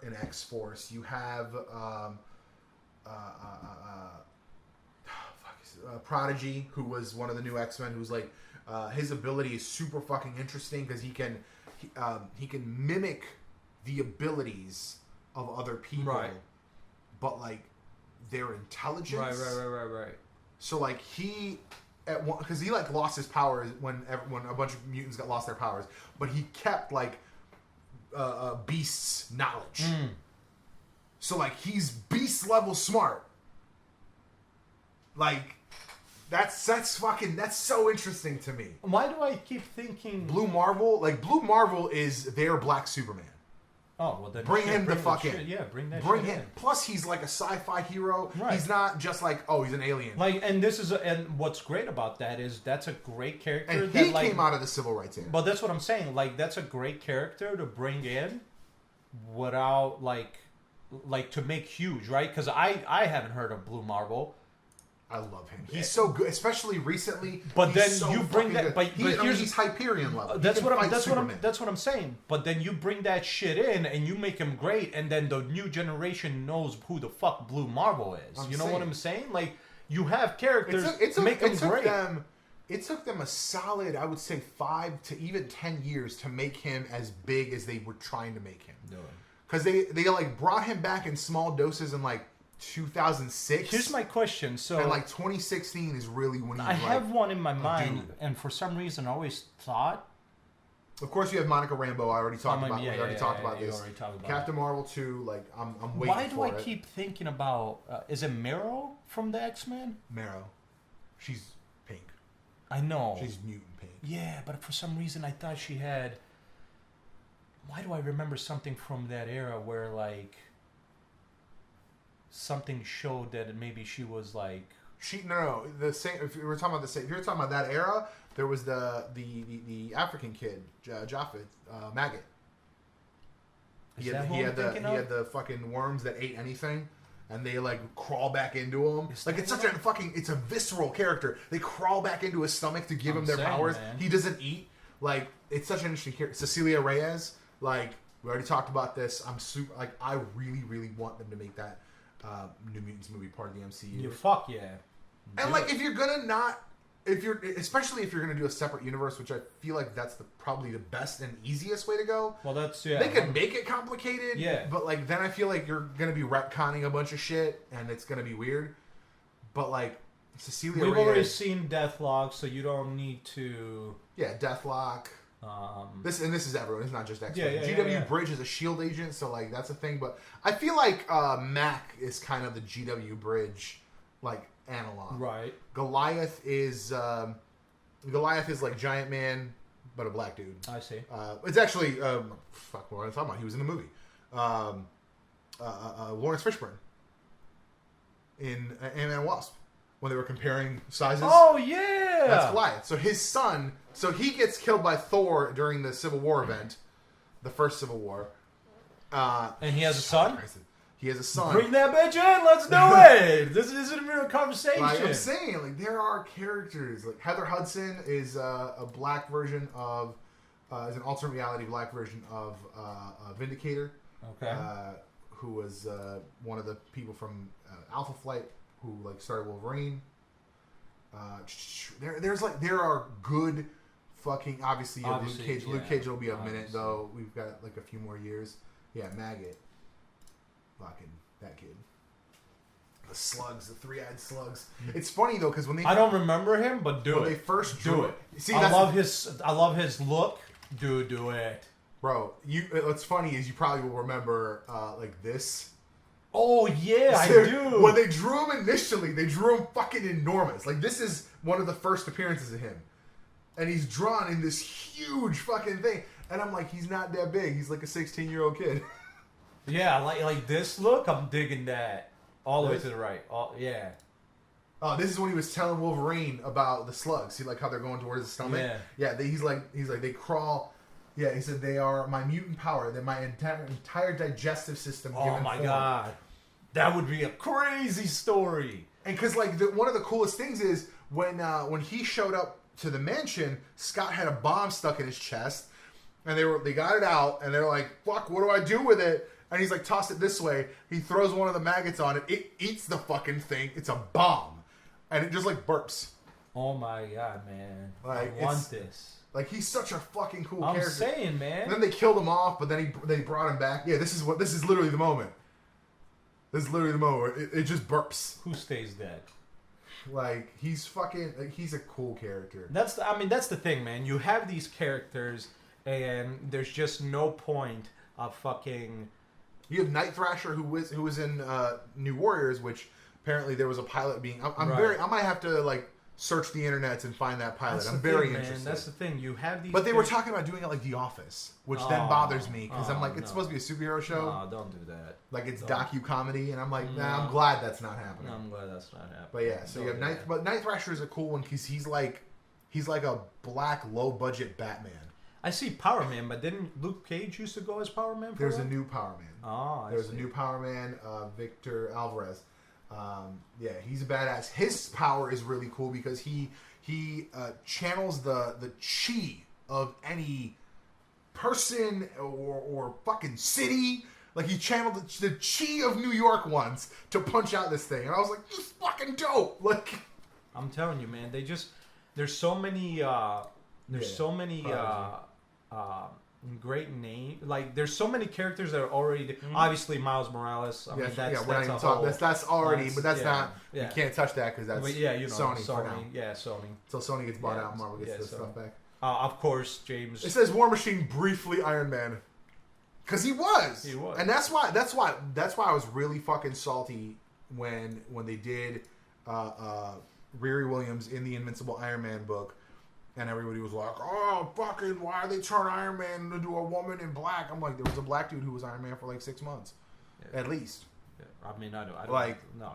in X-Force. You have Prodigy, who was one of the new X-Men, who's like his ability is super fucking interesting because he can mimic the abilities of other people, right. But like their intelligence, right. So like because he like lost his powers when a bunch of mutants lost their powers, but he kept like Beast's knowledge. So like he's Beast level smart. Like that's so interesting to me. Why do I keep thinking Blue Marvel is their Black Superman. Oh, well then bring him the fuck in. Yeah, bring that bring shit him. in. Plus he's like a sci-fi hero. Right. He's not just like, oh, he's an alien. Like, and what's great about that is that's a great character. And he came out of the civil rights era. But that's what I'm saying. Like, that's a great character to bring in without like to make huge, right? Because I haven't heard of Blue Marvel. I love him. He's so good, especially recently. But then so you bring that. But he's Hyperion level. That's what I'm saying. But then you bring that shit in and you make him great, and then the new generation knows who the fuck Blue Marvel is. You know what I'm saying? Like, you have characters. Make them great. It took them a solid, I would say, 5 to even 10 years to make him as big as they were trying to make him. Because they like brought him back in small doses in like 2006. Here's my question. So, and like 2016 is really when I have one in my mind, and for some reason, I always thought. Of course, you have Monica Rambeau. I already talked about. We already talked about this. Captain Marvel 2. Like I'm waiting. Why do I keep thinking about? Is it Marrow from the X-Men? Marrow. She's pink. I know. She's mutant pink. Yeah, but for some reason, I thought she had. Why do I remember something from that era where like? Something showed that maybe she was like the same. If you were talking about if you're talking about that era, there was the African kid Japheth Maggot. He had the fucking worms that ate anything, and they like crawl back into him. Like it's it's a visceral character. They crawl back into his stomach to give him their powers. Man. He doesn't eat. Like it's such an interesting character. Cecilia Reyes. Like we already talked about this. I'm super like I really want them to make that. New Mutants movie part of the MCU. You fuck yeah. And like if you're gonna especially if you're gonna do a separate universe, which I feel like that's probably the best and easiest way to go. Well, that's They could make it complicated, but like then I feel like you're gonna be retconning a bunch of shit and it's gonna be weird. But like Cecilia Reyes, we've already seen Deathlock, so you don't need to. Yeah, Deathlock. This is everyone. It's not just X-Men. GW Bridge is a SHIELD agent, so like that's a thing. But I feel like Mac is kind of the GW Bridge like analog. Right. Goliath is like Giant Man, but a black dude. I see. It's actually fuck. What am I talking about? He was in the movie. Lawrence Fishburne in Ant-Man and Wasp. When they were comparing sizes. Oh, yeah! That's Goliath. So his son... So he gets killed by Thor during the Civil War event. The first Civil War. And he has a son? He has a son. Bring that bitch in! Let's do it! This isn't a real conversation. Like I'm saying, like there are characters. Like Heather Hudson is a black version of... is an alternate reality black version of Vindicator. Okay. Who was one of the people from Alpha Flight... who like started Wolverine. There are good fucking obviously Luke Cage. Yeah, Luke Cage will be a minute though. We've got like a few more years. Yeah, Maggot. Fucking that kid. The slugs, the 3-eyed slugs. It's funny though because when I don't remember him, but they first drew it. See, I love his look. Do it, bro. What's funny is you probably will remember like this. Oh, yeah, I do. When they drew him initially, they drew him fucking enormous. Like, this is one of the first appearances of him. And he's drawn in this huge fucking thing. And I'm like, he's not that big. He's like a 16-year-old kid. Yeah, like this look, I'm digging that. All the way to the right. Yeah. Oh, this is when he was telling Wolverine about the slugs. See, like, how they're going towards the stomach? Yeah, he's like, they crawl... Yeah, he said they are my mutant power. They're my entire digestive system. Oh my god, That would be a crazy story. And because like one of the coolest things is when he showed up to the mansion, Scott had a bomb stuck in his chest, and they got it out, and they're like, "Fuck, what do I do with it?" And he's like, "Toss it this way." He throws one of the maggots on it. It eats the fucking thing. It's a bomb, and it just like burps. Oh my god, man! Like, I want this. Like, he's such a fucking cool character. I'm saying, man. And then they killed him off, but then they brought him back. Yeah, this is literally the moment. This is literally the moment. It just burps. Who stays dead? Like, he's fucking... Like, he's a cool character. That's the thing, man. You have these characters, and there's just no point of fucking... You have Night Thrasher, who was in New Warriors, which apparently there was a pilot being... I'm right. very... I might have to, like... search the internets and find that pilot. I'm very interested. That's the thing. You have these... But they were talking about doing it like The Office, which then bothers me, because I'm like, it's supposed to be a superhero show. No, don't do that. Like, it's docu-comedy, and I'm like, nah, I'm glad that's not happening. I'm glad that's not happening. But yeah, so you have Night Thrasher is a cool one, because he's like a black, low-budget Batman. I see Power Man, but didn't Luke Cage used to go as Power Man? There's a new Power Man. Oh, There's a new Power Man, Victor Alvarez. Yeah, he's a badass. His power is really cool because he channels the chi of any person or fucking city. Like, he channeled the chi of New York once to punch out this thing, and I was like, "This is fucking dope!" Like, I'm telling you, man. There's so many great name. Like, there's so many characters that are already obviously Miles Morales. I mean, that's already, but that's not. Yeah. You can't touch that because that's Sony for now. Yeah, Sony. Until Sony gets bought out, and Marvel gets this stuff back. Of course, James. It says War Machine briefly Iron Man, because he was, and that's why I was really fucking salty when they did Riri Williams in the Invincible Iron Man book. And everybody was like, "Oh, fucking, why they turn Iron Man into a woman in black?" I'm like, there was a black dude who was Iron Man for like 6 months, at least. Yeah. I mean, I don't like. No,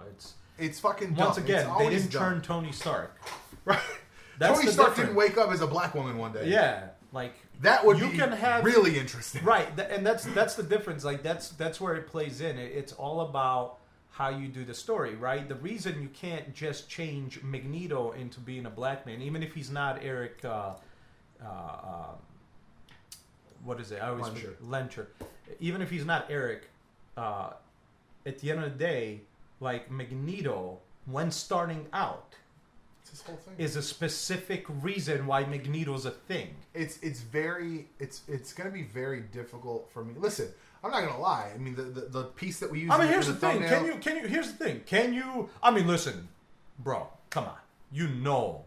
it's fucking dumb. Once again, they didn't turn Tony Stark. Right. Tony Stark didn't wake up as a black woman one day. Yeah, like that would be really interesting. Right, and that's the difference. Like that's where it plays in. It's all about how you do the story, right? The reason you can't just change Magneto into being a black man, even if he's not Eric, what is it? I always Lencher. Even if he's not Eric, at the end of the day, like, Magneto, when starting out, it's his whole thing. Is a specific reason why Magneto's a thing. It's going to be very difficult for me. Listen, I'm not gonna lie. I mean, the piece that we use. I mean, here's the thing. Can you? Here's the thing. Can you? I mean, listen, bro. Come on. You know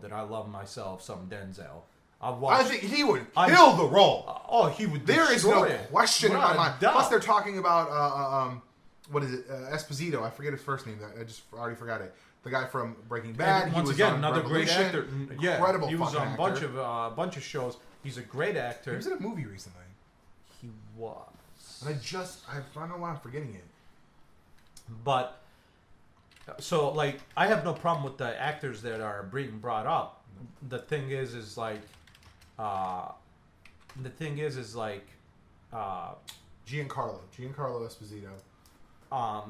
that I love myself some Denzel. I think he would kill the role. He would. There is no question in my mind. Plus, they're talking about what is it? Esposito. I forget his first name. I just already forgot it. The guy from Breaking Bad. And once again, another great actor. Incredible. He was on a bunch of shows. He's a great actor. He was in a movie recently. He was. And I don't know why I'm forgetting it. But, so, like, I have no problem with the actors that are being brought up. The thing is like, Giancarlo Esposito.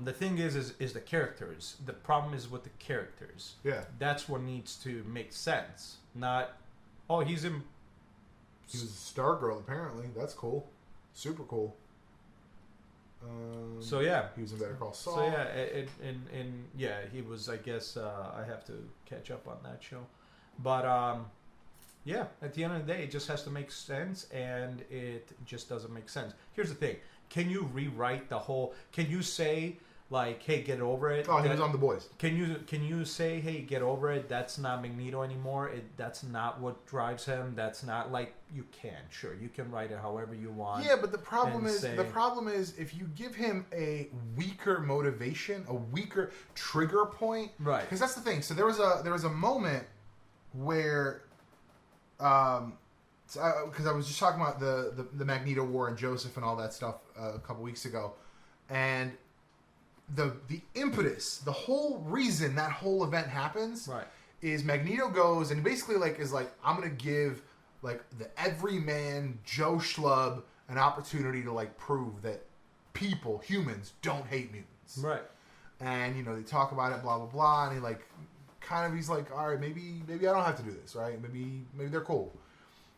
The thing is the characters. The problem is with the characters. Yeah. That's what needs to make sense. Not, he was Stargirl, apparently. That's cool. Super cool. So yeah, he was in Better Call Saul. So yeah, he was. I guess I have to catch up on that show, but yeah. At the end of the day, it just has to make sense, and it just doesn't make sense. Here's the thing: can you rewrite the whole? Can you say, like, hey, get over it? Oh, he was on The Boys. Can you say, hey, get over it? That's not Magneto anymore. That's not what drives him. That's not, like, you can. Sure, you can write it however you want. Yeah, but the problem is if you give him a weaker motivation, a weaker trigger point, right? Because that's the thing. So there was a moment where, because I was just talking about the Magneto War and Joseph and all that stuff a couple weeks ago, and the impetus, the whole reason that whole event happens, right, is Magneto goes and basically is like, I'm gonna give, like, the everyman Joe Schlub an opportunity to, like, prove that humans don't hate mutants. mutants. Right. And, you know, they talk about it, blah, blah, blah. And he, like, he's like, all right, maybe I don't have to do this, right? Maybe they're cool.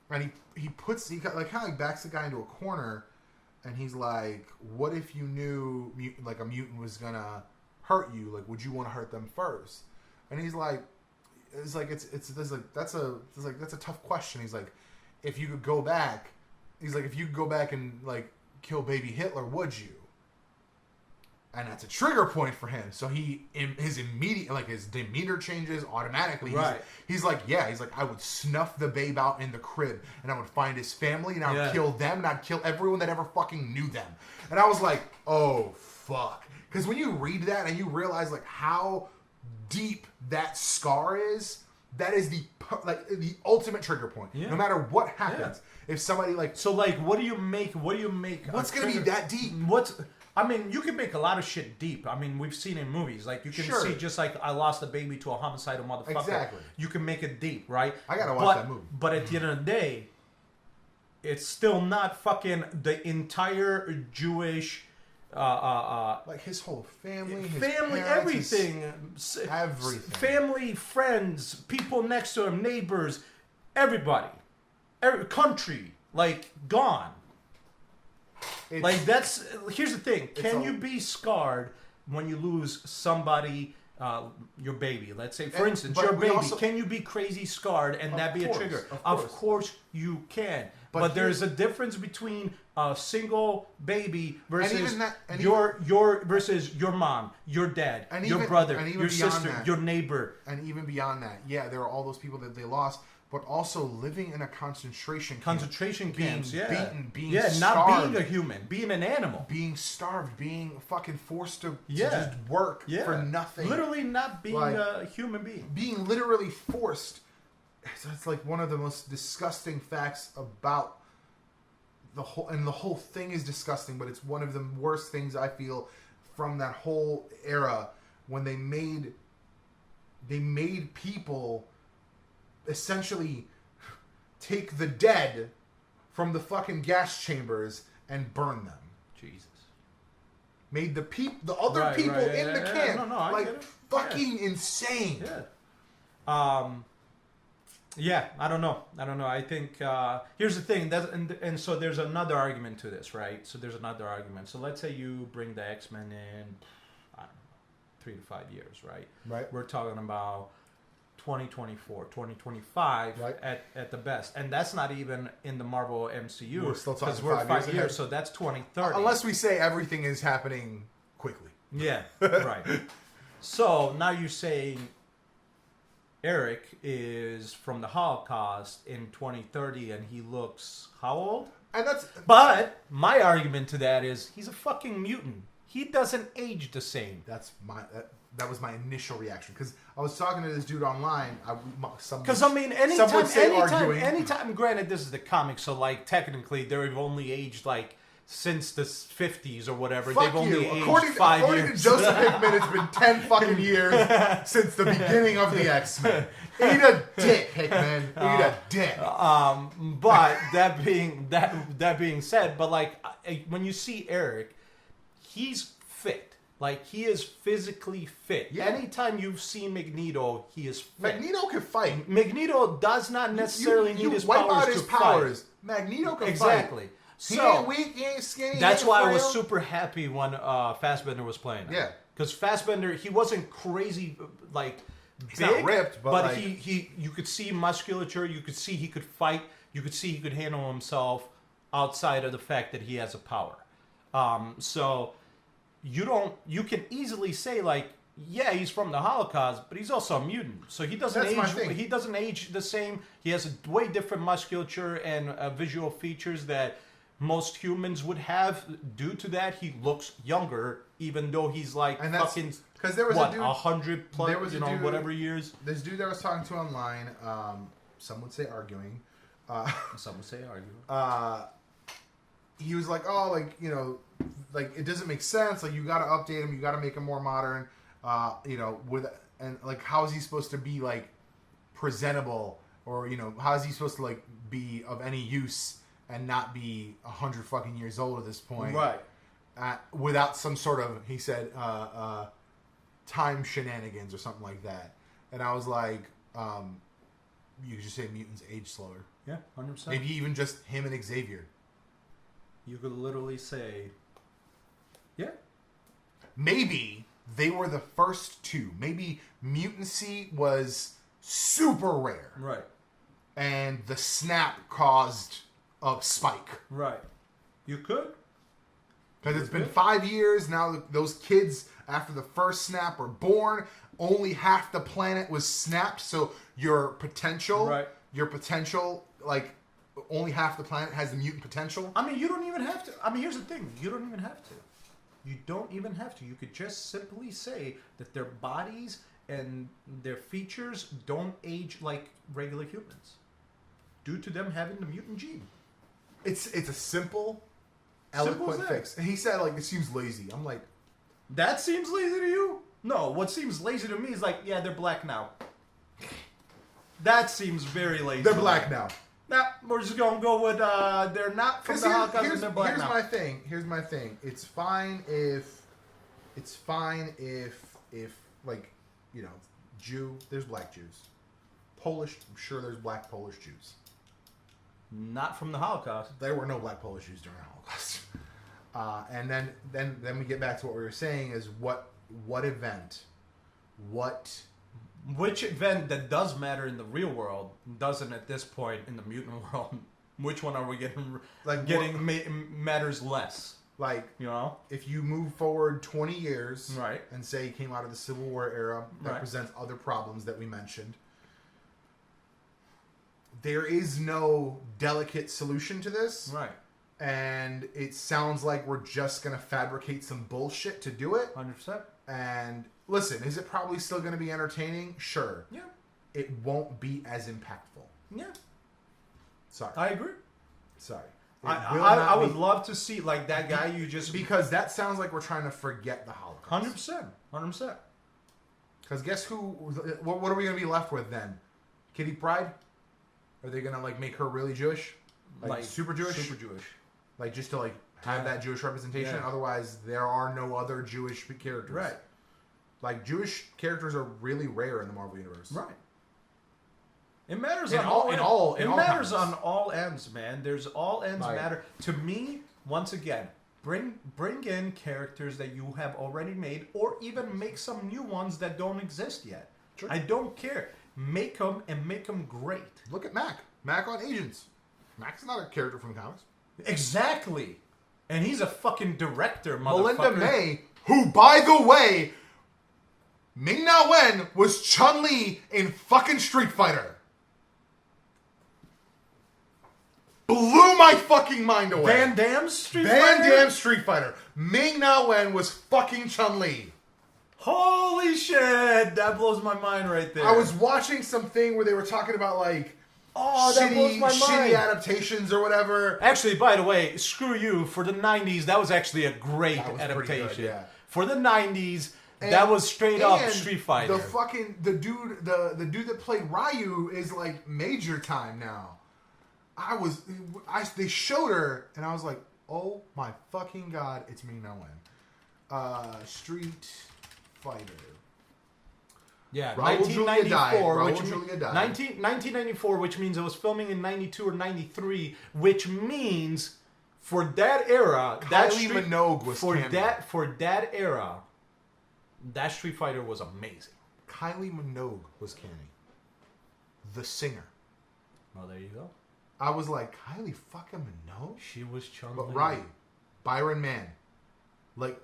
And he kind of backs the guy into a corner. And he's like, what if you knew, like, a mutant was going to hurt you? Like, would you want to hurt them first? And he's like, that's a tough question. He's like, if you could go back, and, like, kill baby Hitler, would you? And that's a trigger point for him. So his demeanor changes automatically. Right. He's like, I would snuff the babe out in the crib, and I would find his family, and I would kill them, and I'd kill everyone that ever fucking knew them. And I was like, oh, fuck. Because when you read that and you realize, like, how deep that scar is, that is the ultimate trigger point. Yeah. No matter what happens. Yeah. If somebody, like... So, like, what do you make... What's going to be that deep? I mean, you can make a lot of shit deep. I mean, we've seen in movies. Like, you can see just like, I lost a baby to a homicidal motherfucker. Exactly. You can make it deep, right? I gotta watch that movie. But at the end of the day, it's still not fucking the entire Jewish... like his whole family, his parents, everything. Everything. Family, friends, people next to him, neighbors, everybody. Every country, like, gone. Here's the thing. Can you be scarred when you lose somebody, your baby? Let's say, for instance, your baby. Can you be crazy scarred and that be a trigger? Of course you can. But there's a difference between a single baby versus versus your mom, your dad, your brother, your sister, your neighbor. And even beyond that, there are all those people that they lost. But also living in a concentration camps, being beaten, being starved, not being a human, being an animal, being starved, being fucking forced to just work for nothing, literally not being a human being, being literally forced. It's like one of the most disgusting facts about the whole thing is disgusting, but it's one of the worst things I feel from that whole era when they made people essentially take the dead from the fucking gas chambers and burn them. Jesus. Made the other people in the camp fucking insane. Yeah. I don't know. I think here's the thing. And so there's another argument to this, right? So let's say you bring the X-Men in, I don't know, 3 to 5 years, right? Right. We're talking about 2024, 2025 at the best. And that's not even in the Marvel MCU. We're still talking 5 years, so that's 2030. Unless we say everything is happening quickly. Yeah, right. So now you're saying Eric is from the Holocaust in 2030 and he looks how old? But my argument to that is he's a fucking mutant. He doesn't age the same. That was my initial reaction because I was talking to this dude online. Anytime. Granted, this is the comics, so like technically they've only aged like since the 50s or whatever. Fuck they've only aged 5 years. According to Joseph Hickman, it's been 10 fucking years since the beginning of the X-Men. Eat a dick, Hickman. Eat a dick. But that being said, but like when you see Eric, he's fit. Like, he is physically fit. Yeah. Anytime you've seen Magneto, he is fit. Magneto can fight. Magneto does not necessarily need his wipe powers out his to powers. fight. Magneto can exactly. fight. So, he ain't weak, he ain't skinny. That's why I was super happy when Fassbender was playing. Yeah. Because Fassbender, he wasn't crazy, like, he's big. Not ripped, but like... you could see musculature. You could see he could fight. You could see he could handle himself outside of the fact that he has a power. So... You can easily say like, yeah, he's from the Holocaust, but he's also a mutant. So he doesn't age. He doesn't age the same. He has a way different musculature and visual features that most humans would have. Due to that, he looks younger, even though he's like fucking. Because there was a dude 100 plus, whatever years. This dude that I was talking to online, some would say arguing. Some would say arguing. He was like, oh, like, like, it doesn't make sense. Like, you got to update him. You got to make him more modern. And like, how is he supposed to be like presentable, or how is he supposed to like be of any use and not be 100 fucking years old at this point? Right. without some sort of, he said, time shenanigans or something like that. And I was like, you could just say mutants age slower. Yeah, 100%. Maybe even just him and Xavier. You could literally say, yeah. Maybe they were the first two. Maybe mutancy was super rare. Right. And the snap caused a spike. Right. You could. Because it's been 5 years now. Those kids, after the first snap, were born. Only half the planet was snapped. So your potential, like only half the planet has the mutant potential. I mean, you don't even have to. I mean, here's the thing: you don't even have to. You don't even have to. You could just simply say that their bodies and their features don't age like regular humans, due to them having the mutant gene. It's a simple, eloquent fix. And he said, like, it seems lazy. I'm like, that seems lazy to you? No, what seems lazy to me is like, yeah, they're black now. That seems very lazy. They're black now. Nah, we're just gonna go with they're not from the Holocaust and they're black now. Here's my thing. It's fine if like, you know, Jew. There's black Jews. Polish. I'm sure there's black Polish Jews. Not from the Holocaust. There were no black Polish Jews during the Holocaust. And then we get back to what we were saying is what event, which event that does matter in the real world doesn't at this point in the mutant world. Which one are we matters less? Like, you know, if you move forward 20 years, right, and say you came out of the Civil War era, that presents other problems that we mentioned. There is no delicate solution to this. Right. And it sounds like we're just going to fabricate some bullshit to do it. 100%. And listen, is it probably still going to be entertaining? Sure. Yeah. It won't be as impactful. Yeah. Sorry. I agree. Sorry. I would love to see, like, that guy you just... Because that sounds like we're trying to forget the Holocaust. 100%. 100%. Because guess who... What are we going to be left with then? Kitty Pryde? Are they going to, like, make her really Jewish? Like super Jewish? Super Jewish. Like, just to, like, have that Jewish representation? Yeah. Otherwise, there are no other Jewish characters. Right. Like, Jewish characters are really rare in the Marvel Universe. Right. It matters on all ends, man. There's all ends matter. To me, once again, bring in characters that you have already made, or even make some new ones that don't exist yet. Sure. I don't care. Make them and make them great. Look at Mac. Mac on Agents. Mac's not a character from the comics. Exactly. And he's a fucking director, motherfucker. Melinda May, who, by the way, Ming-Na Wen was Chun-Li in fucking Street Fighter. Blew my fucking mind away. Van Damme's Street Fighter? Van Damme's Street Fighter. Ming-Na Wen was fucking Chun-Li. Holy shit. That blows my mind right there. I was watching something where they were talking about, like, that blows my mind. Shitty adaptations or whatever. Actually, by the way, screw you. For the 90s, that was actually a great adaptation. Good, yeah. For the 90s, that was straight up Street Fighter. The dude that played Ryu is like major time now. They showed her and I was like, oh my fucking god, it's Ming-Na Wen. Street Fighter. Yeah, Raul Julia died. 1994, which means it was filming in 92 or 93, which means for that era, Kylie Minogue was for that era, that Street Fighter was amazing. Kylie Minogue was Cammy, the singer. Oh, there you go. I was like, Kylie fucking Minogue? She was Chun-Li. But right, Byron Mann, like,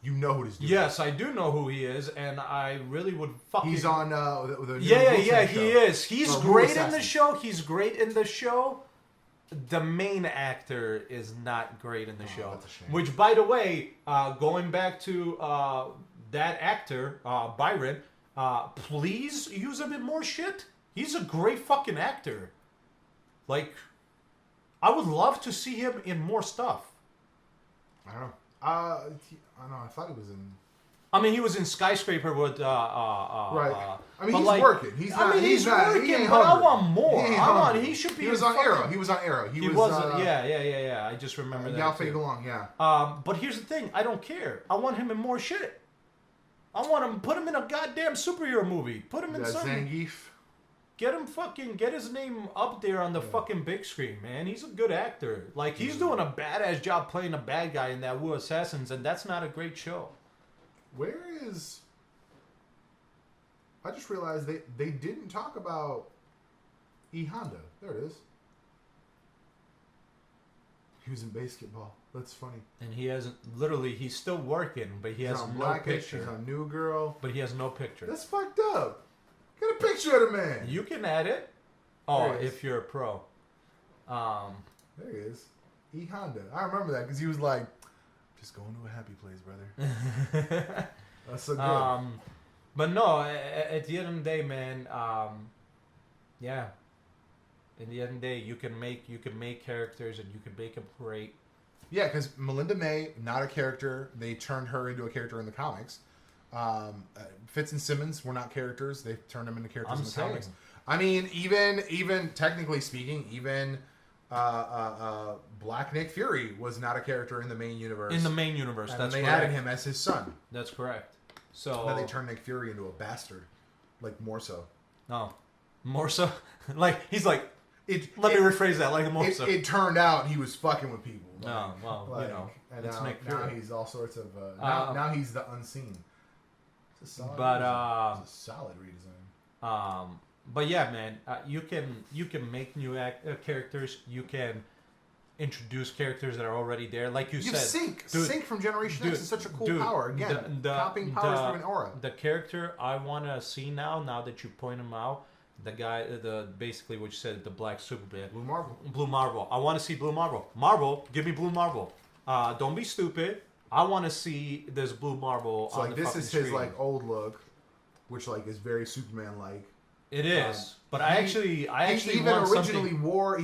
you know who this dude is. Yes, I do know who he is, and I really would fucking... He's on the new Yeah, show. he is. He's great in the show. He's great in the show. The main actor is not great in the show. That's a shame. Which, by the way, going back to that actor, Byron, please use a bit more shit. He's a great fucking actor. Like, I would love to see him in more stuff. I don't know. I don't know. I thought he was in. I mean, he was in Skyscraper with right. I mean, but he's like, working. He's not. I mean, he's not, working, he ain't but hungry. I want more. He should be. He was on Arrow. He was on Arrow. He was. Yeah. I just remember that. Yao Fei Galong. Yeah. But here's the thing. I don't care. I want him in more shit. I want him. Put him in a goddamn superhero movie. Put him in something. Zangief. Get his name up there on the fucking big screen, man. He's a good actor. Like, he's doing a badass job playing a bad guy in that Wu Assassins, and that's not a great show. Where is... I just realized they didn't talk about E. Honda. There it is. He was in basketball. That's funny. And he hasn't... Literally, he's still working, but he has no picture. He's on New Girl. But he has no picture. That's fucked up. Get a picture of the man. You can add it. Oh, if you're a pro. There he is. E. Honda. I remember that because he was like, just going to a happy place, brother. That's so good. But no, at the end of the day, man, yeah. In the end of the day, you can make characters and you can make them great. Yeah, because Melinda May, not a character. They turned her into a character in the comics. Fitz and Simmons were not characters. They turned them into characters in the comics. I mean, even technically speaking, even Black Nick Fury was not a character in the main universe. In the main universe, and that's they correct. added him as his son. That's correct. So and then they turned Nick Fury into a bastard, like more so. No, more so. Like he's like. Let me rephrase that. Like more so. It turned out he was fucking with people. Like, no, well, like, you know, and it's Nick now Fury. he's all sorts of. Now he's the unseen. It's a solid redesign. It's a solid redesign. But yeah, man, you can make new characters. You can introduce characters that are already there, like you said. Sync from Generation X is such a cool power. Again, copying powers from an aura. The character I want to see now that you point him out, the guy, basically what you said, the Black Superman, Blue Marvel. I want to see Blue Marvel. Marvel, give me Blue Marvel. Don't be stupid. I want to see this Blue Marvel. So on like the this is screen. his like old look, which like is very Superman like. It is, but I actually even want originally wore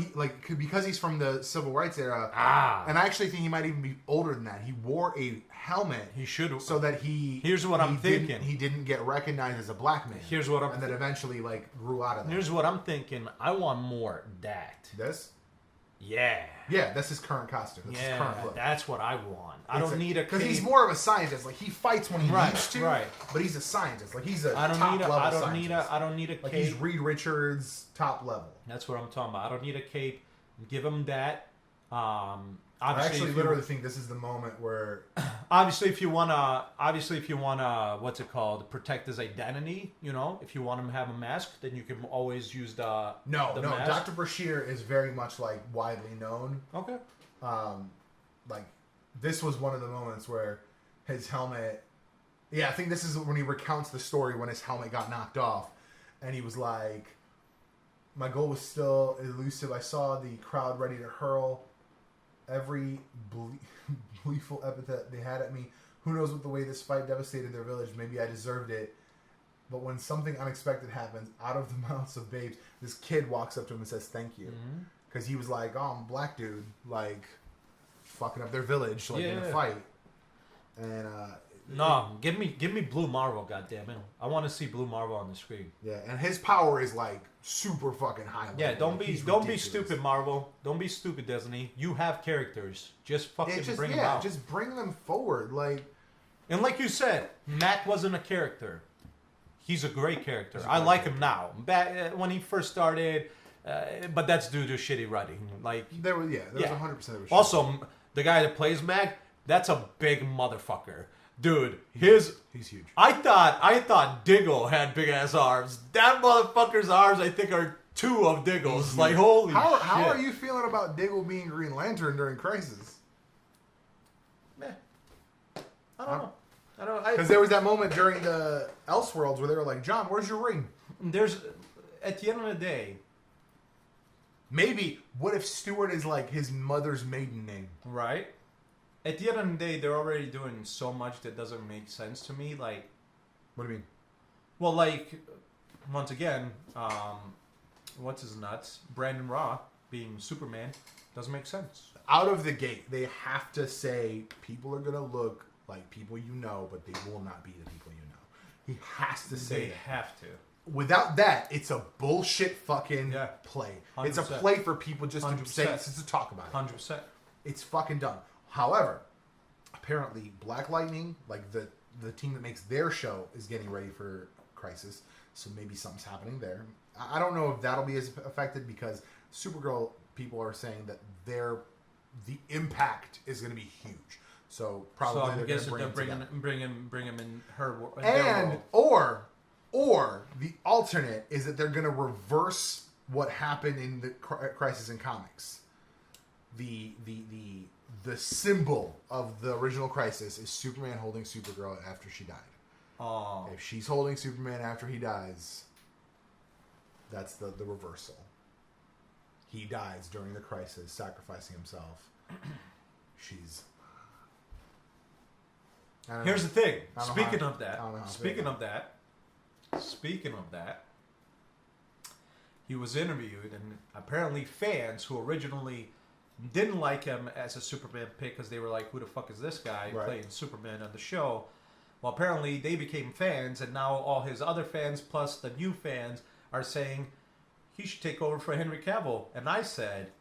because he's from the Civil Rights era. And I actually think he might even be older than that. He wore a helmet. He should, so that he. Here's what I'm thinking. He didn't get recognized as a black man. Here's what I'm. And then eventually like grew out of that. Here's what I'm thinking. I want more that. This. Yeah. Yeah, that's his current costume. That's his current look. That's what I want. I don't need a cape. Because he's more of a scientist. Like he fights when he needs to. Right. But he's a scientist. Like he's a I don't top need a, level I don't scientist. need a. I don't need a cape. Like he's Reed Richards top level. That's what I'm talking about. I don't need a cape. Give him that. I actually literally think this is the moment where obviously if you wanna what's it called, protect his identity, you know, if you want him to have a mask, then you can always use the mask. Dr. Bashir is very much like widely known. Okay. Like this was one of the moments where his helmet, I think this is when he recounts the story when his helmet got knocked off and he was like, my goal was still elusive. I saw the crowd ready to hurl every gleeful epithet they had at me. Who knows what the way this fight devastated their village? Maybe I deserved it. But when something unexpected happens, out of the mouths of babes, this kid walks up to him and says, thank you. Because he was like, oh, I'm a black dude, like, fucking up their village, like, in a fight. And, no, give me Blue Marvel, goddammit. I want to see Blue Marvel on the screen. Yeah, and his power is, like, super fucking high. Yeah, don't be stupid, Marvel. Don't be stupid, Disney. You have characters. Just fucking bring them out. Just bring them forward, like. And like you said, Mac wasn't a character. He's a great character. I like him now. Back when he first started, but that's due to shitty writing. Like there was 100% of also, the guy that plays Mac, that's a big motherfucker. Dude, he's huge. I thought Diggle had big ass arms. That motherfucker's arms, I think, are 2 of Diggle's. Like, holy shit. How are you feeling about Diggle being Green Lantern during Crisis? Meh. I don't know. Because there was that moment during the Elseworlds where they were like, John, where's your ring? There's, at the end of the day, maybe, what if Stewart is like his mother's maiden name? Right? At the end of the day, they're already doing so much that doesn't make sense to me. Like, what do you mean? Well, like, once again, what's his nuts? Brandon Raw being Superman doesn't make sense. Out of the gate, they have to say people are gonna look like people you know, but they will not be the people you know. He has to say They have to. Without that, it's a bullshit fucking play. 100%. It's a play for people just to 100%. say, just to talk about it. 100%. It's fucking dumb. However, apparently Black Lightning, like the team that makes their show, is getting ready for Crisis. So maybe something's happening there. I don't know if that'll be as affected because Supergirl people are saying that the impact is going to be huge. So probably I'm guessing they're bring him in her world. And or the alternate is that they're going to reverse what happened in the Crisis in Comics. The symbol of the original Crisis is Superman holding Supergirl after she died. Oh. If she's holding Superman after he dies, that's the reversal. He dies during the Crisis, sacrificing himself. She's... Here's the thing. Speaking of that, he was interviewed, and apparently fans who originally didn't like him as a Superman pick because they were like, who the fuck is this guy playing Superman on the show? Well, apparently they became fans, and now all his other fans plus the new fans are saying he should take over for Henry Cavill. And I said,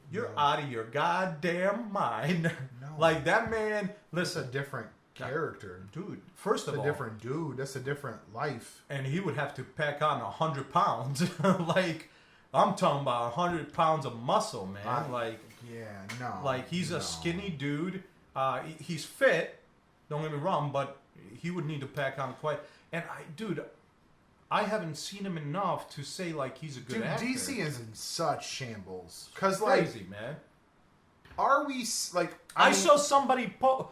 you're out of your goddamn mind. No. Like, that man, listen. That's a different character. Dude, first of all. That's a different dude. That's a different life. And he would have to pack on 100 pounds. Like, I'm talking about 100 pounds of muscle, man. Like, he's a skinny dude. He's fit. Don't get me wrong, but he would need to pack on quite. And I haven't seen him enough to say like he's a good actor. DC is in such shambles. Cause crazy, man. Are we like? I saw somebody. Oh,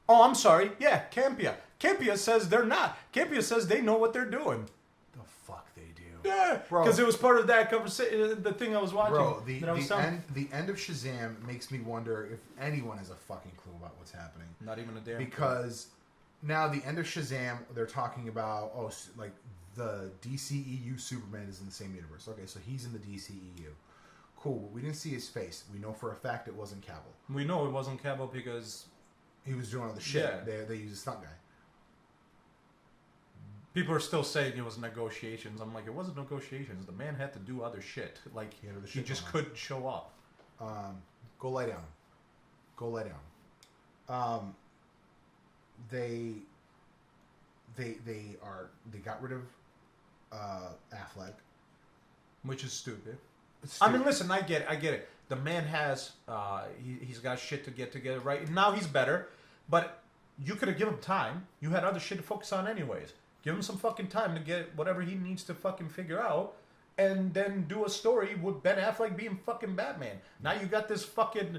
I'm sorry. Yeah, Campia. Campia says they're not. Campia says they know what they're doing. The fuck they do. Yeah, because it was part of that conversation. The thing I was watching. Bro, the end of Shazam makes me wonder if anyone has a fucking clue about what's happening. Not even a damn. Because now the end of Shazam, they're talking about like the DCEU Superman is in the same universe. Okay, so he's in the DCEU. Cool. We didn't see his face. We know for a fact it wasn't Cavill. We know it wasn't Cavill because he was doing all the shit. Yeah. They used a stunt guy. People are still saying it was negotiations. I'm like, it wasn't negotiations. The man had to do other shit. Like, he just couldn't show up. Go lie down. Go lie down. They got rid of Affleck, which is stupid. I mean, listen, I get it. The man has he's got shit to get together right now. He's better, but you could have given him time. You had other shit to focus on anyways. Give him some fucking time to get whatever he needs to fucking figure out, and then do a story with Ben Affleck being fucking Batman. Now you got this fucking,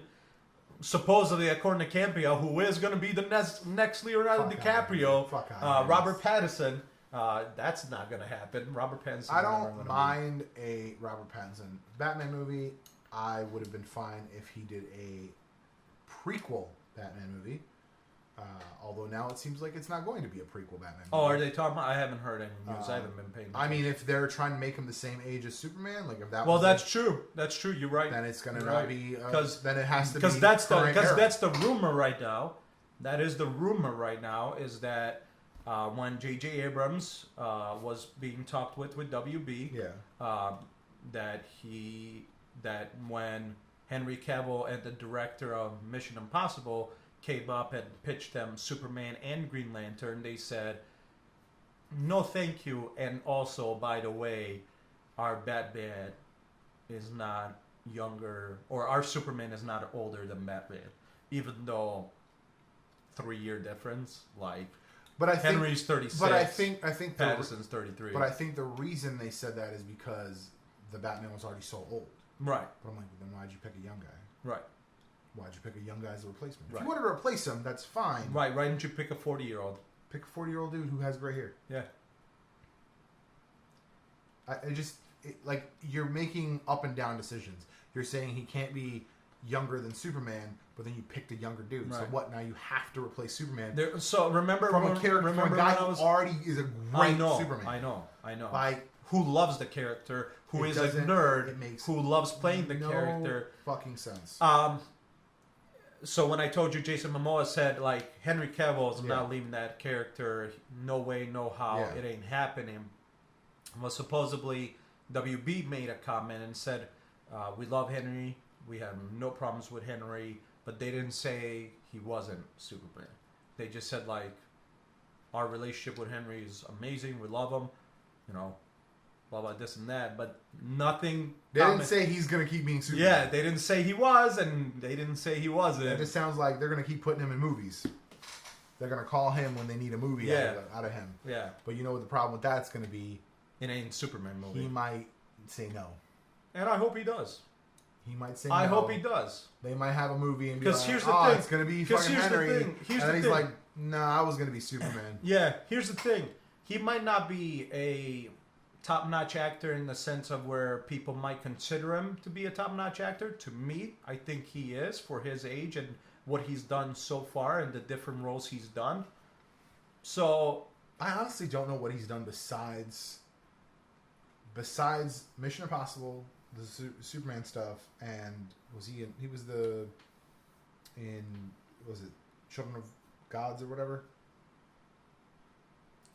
supposedly according to Campia, who is going to be the next Leonardo DiCaprio, Robert Pattinson. That's not going to happen. Robert Pattinson. I don't mind a Robert Pattinson Batman movie. I would have been fine if he did a prequel Batman movie. Although now it seems like it's not going to be a prequel Batman movie. Oh, are they talking about? I haven't heard any news. I haven't been paying attention. I mean, if they're trying to make him the same age as Superman, like if that well, that's true. That's true. You're right. Then it's going to not be... then it has to be... Because that's the rumor right now. That is the rumor right now, is that when J.J. Abrams was being talked with WB, that when Henry Cavill and the director of Mission Impossible came up and pitched them Superman and Green Lantern, they said, no thank you, and also, by the way, our Batman is not younger, or our Superman is not older than Batman, even though 3-year difference, like, but Henry's 36, but I think Pattinson's 33. But I think the reason they said that is because the Batman was already so old. Right. But I'm like, then why'd you pick a young guy? Right. Why'd you pick a young guy as a replacement? Right. If you wanted to replace him, that's fine. Right. Why didn't you pick a 40-year-old? Pick a 40-year-old dude who has gray hair. Yeah. Like, you're making up and down decisions. You're saying he can't be younger than Superman, but then you picked a younger dude. Right. So what? Now you have to replace Superman. So remember from a guy who already is a great Superman. I know. Like, who loves the character? Who is a nerd? Who loves playing the character? Fucking sense. So when I told you Jason Momoa said, like, Henry Cavill is not Yeah. leaving that character, no way, no how, Yeah. it ain't happening. Well, supposedly, WB made a comment and said, we love Henry, we have no problems with Henry, but they didn't say he wasn't Superman. They just said, like, our relationship with Henry is amazing, we love him, you know, blah, blah, this and that, but nothing... They didn't say he's going to keep being Superman. Yeah, they didn't say he was, and they didn't say he wasn't. It just sounds like they're going to keep putting him in movies. They're going to call him when they need a movie out of him. Yeah. But you know what the problem with that's going to be? It ain't Superman movie. He might say no. And I hope he does. He might say no. I hope he does. They might have a movie and be Because like, here's the thing. It's going to be fucking Henry. And then he's like, nah, I was going to be Superman. Yeah, here's the thing. He might not be a top-notch actor in the sense of where people might consider him to be a top-notch actor. To me, I think he is for his age and what he's done so far and the different roles he's done. So... I honestly don't know what he's done besides Mission Impossible, the Superman stuff, and was it Children of Gods or whatever?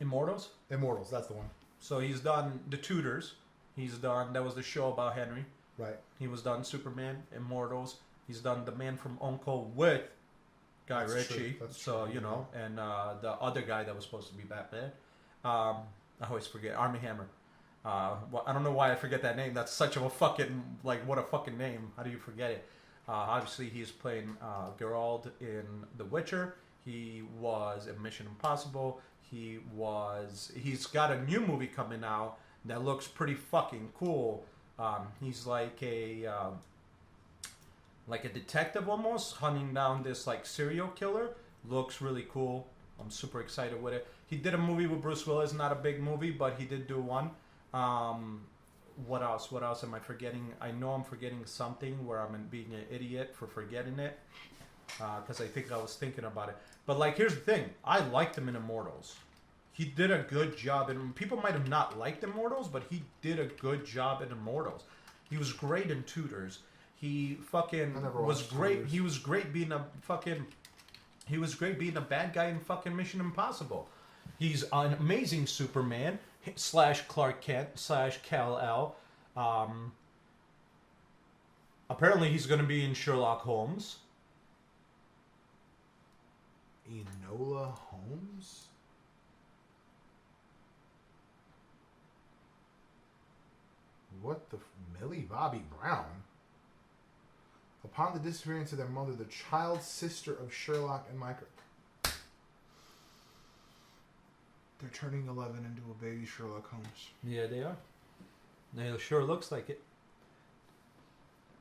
Immortals, that's the one. So he's done The Tudors. That was the show about Henry. Right. He was done Superman, Immortals. He's done The Man from U.N.C.L.E. with Guy Ritchie. That's so, true, you know, and the other guy that was supposed to be Batman. I always forget. Armie Hammer. Well, I don't know why I forget that name. That's such a fucking, like, what a fucking name. How do you forget it? Obviously, he's playing Geralt in The Witcher. He was in Mission Impossible. He's got a new movie coming out that looks pretty fucking cool. He's like a detective almost, hunting down this like serial killer. Looks really cool. I'm super excited with it. He did a movie with Bruce Willis, not a big movie, but he did do one. What else? What else am I forgetting? I know I'm forgetting something where I'm being an idiot for forgetting it. Because I think I was thinking about it. But like, here's the thing. I liked him in Immortals. He did a good job. And people might have not liked Immortals, but he did a good job in Immortals. He was great in Tudors. He fucking was great. Tudors. He was great being a fucking... He was great being a bad guy in fucking Mission Impossible. He's an amazing Superman / Clark Kent / Kal-El. Apparently he's going to be in Sherlock Holmes. Enola Holmes? What the... Millie Bobby Brown? Upon the disappearance of their mother, the child sister of Sherlock and Michael... They're turning 11 into a baby Sherlock Holmes. Yeah, they are. It sure looks like it.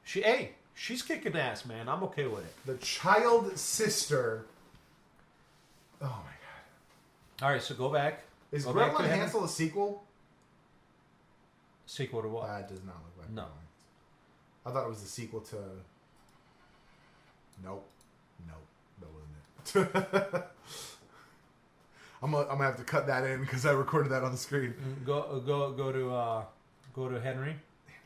She's kicking ass, man. I'm okay with it. The child sister... Oh my god. All right, so go back. Is Go Gretel back to and him. Hansel a sequel? Sequel to what? That does not look like No. it. I thought it was the sequel to... Nope. That wasn't it. I'm gonna have to cut that in because I recorded that on the screen. Go to Henry.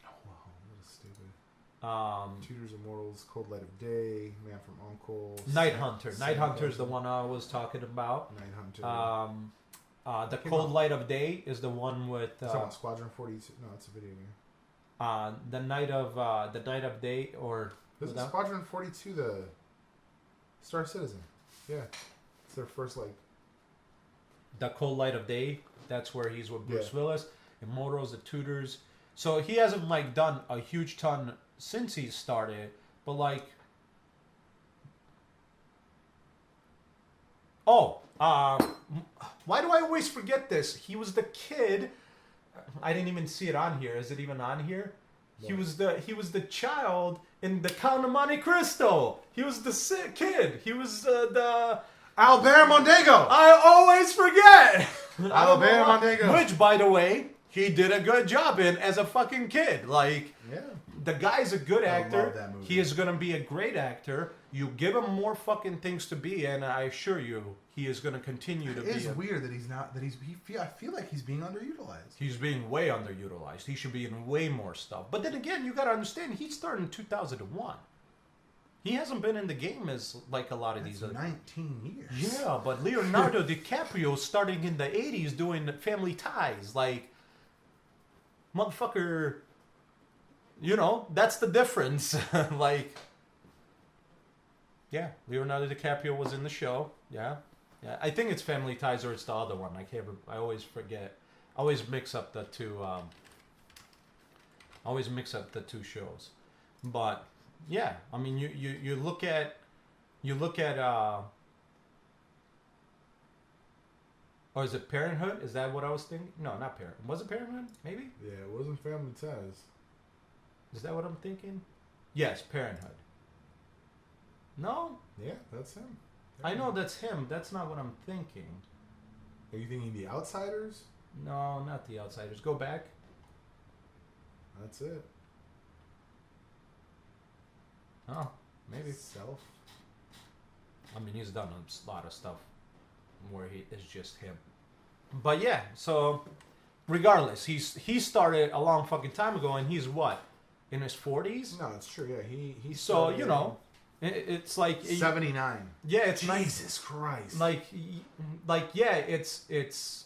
What is stupid. Tudors, Immortals, Cold Light of Day, Man from U.N.C.L.E. Night Hunter. Night Hunter is the one I was talking about. Night Hunter. The Cold Light of Day is the one with Squadron 42. No, it's a video game. the Night of Day, or Isn't Squadron 42 the Star Citizen? Yeah, it's their first like. The Cold Light of Day. That's where he's with Bruce Yeah. Willis. Immortals, the Tudors. So he hasn't like done a huge ton since he started, but like. Why do I always forget this? He was the kid. I didn't even see it on here. Is it even on here? No. He was the child in the Count of Monte Cristo. He was the kid. He was the Albert Mondego. I always forget. Albert Mondego. Which, by the way, he did a good job in as a fucking kid. Like, yeah. The guy's a good actor. love that movie. He is going to be a great actor. You give him more fucking things to be, and I assure you, he is going to continue to be. It is weird that he's not. I feel like he's being underutilized. He's being way underutilized. He should be in way more stuff. But then again, you got to understand, he started in 2001. He hasn't been in the game as like a lot of these. 19 years. Yeah, but Leonardo DiCaprio starting in the 80s doing Family Ties. Like, motherfucker, you know, that's the difference. Like, yeah, Leonardo DiCaprio was in the show. Yeah. Yeah, I think it's Family Ties or it's the other one. I always forget. I always mix up the two. Shows. But yeah, I mean, you look at or is it Parenthood? Is that what I was thinking? No, not Parenthood. Was it Parenthood? Maybe. Yeah, it wasn't Family Ties. Is that what I'm thinking? Yes, Parenthood. No. Yeah, that's him. I know that's him. That's not what I'm thinking. Are you thinking The Outsiders? No, not The Outsiders. Go back. That's it. Oh, maybe. Self. I mean, he's done a lot of stuff where it's just him. But yeah, so regardless, he started a long fucking time ago, and he's what, in his 40s? No, it's true. Yeah, he. So you know, it's like 79. Yeah, it's Jesus Christ. Like yeah, it's.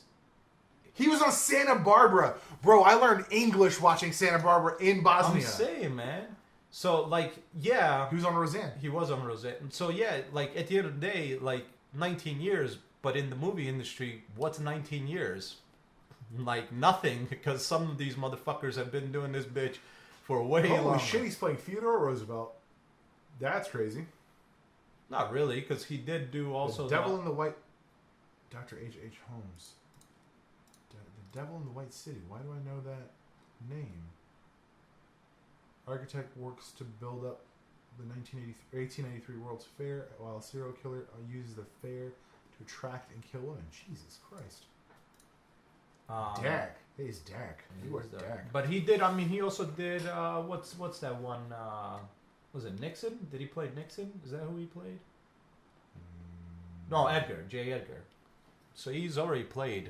He was on Santa Barbara, bro. I learned English watching Santa Barbara in Bosnia. I'm saying, man. So like, yeah, he was on Roseanne. He was on Roseanne. So yeah, like at the end of the day, like 19 years. But in the movie industry, what's 19 years? Like nothing, because some of these motherfuckers have been doing this bitch for way longer. Holy shit, he's playing Theodore Roosevelt. That's crazy. Not really, because he did do also... The Devil in the White... Dr. H.H. Holmes. The Devil in the White City. Why do I know that name? Architect works to build up the 1893 World's Fair, while a serial killer uses the fair to attract and kill women. Jesus Christ. Dak. Hey, he's Dak. He was Dak. But he did, I mean, he also did, what's that one, was it Nixon? Did he play Nixon? Is that who he played? No, Edgar. J. Edgar. So he's already played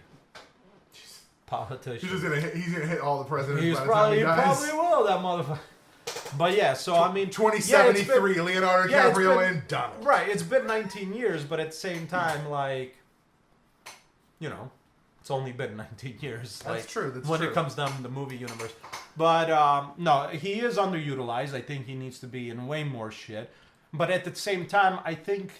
politician. He's gonna hit all the presidents. He probably will, that motherfucker. But yeah, so I mean, 2073, Leonardo DiCaprio and Donald. Right, it's been 19 years, but at the same time, like, you know, it's only been 19 years. That's like, true. That's when true. it comes down to the movie universe. But no, he is underutilized. I think he needs to be in way more shit. But at the same time, I think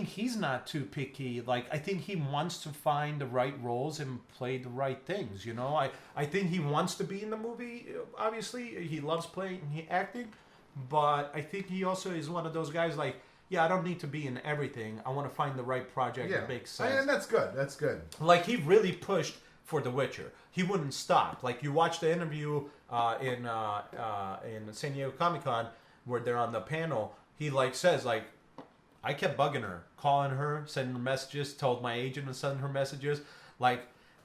he's not too picky. Like, I think he wants to find the right roles and play the right things, you know? I think he wants to be in the movie, obviously. He loves acting. But I think he also is one of those guys like, yeah, I don't need to be in everything. I want to find the right project that makes sense. And that's good. That's good. Like, he really pushed for The Witcher. He wouldn't stop. Like, you watch the interview in San Diego Comic-Con where they're on the panel. He, like, says, like, I kept bugging her, calling her, sending her messages, told my agent to send her messages. Like,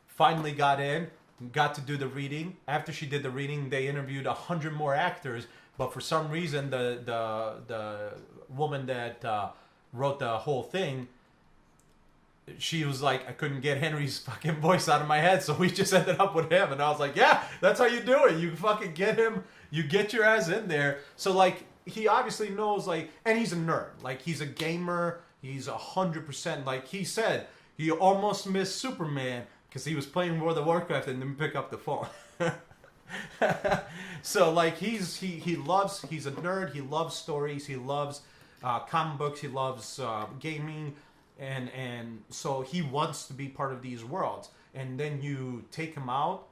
finally got in, got to do the reading. After she did the reading, they interviewed 100 more actors. But for some reason, the woman that wrote the whole thing, she was like, I couldn't get Henry's fucking voice out of my head, so we just ended up with him. And I was like, yeah, that's how you do it. You fucking get him, you get your ass in there. So, like, he obviously knows, like, and he's a nerd. Like, he's a gamer. He's 100%. Like, he said, he almost missed Superman because he was playing World of Warcraft and didn't pick up the phone. So, like, he's a nerd. He loves stories. He loves comic books. He loves gaming. And so he wants to be part of these worlds. And then you take him out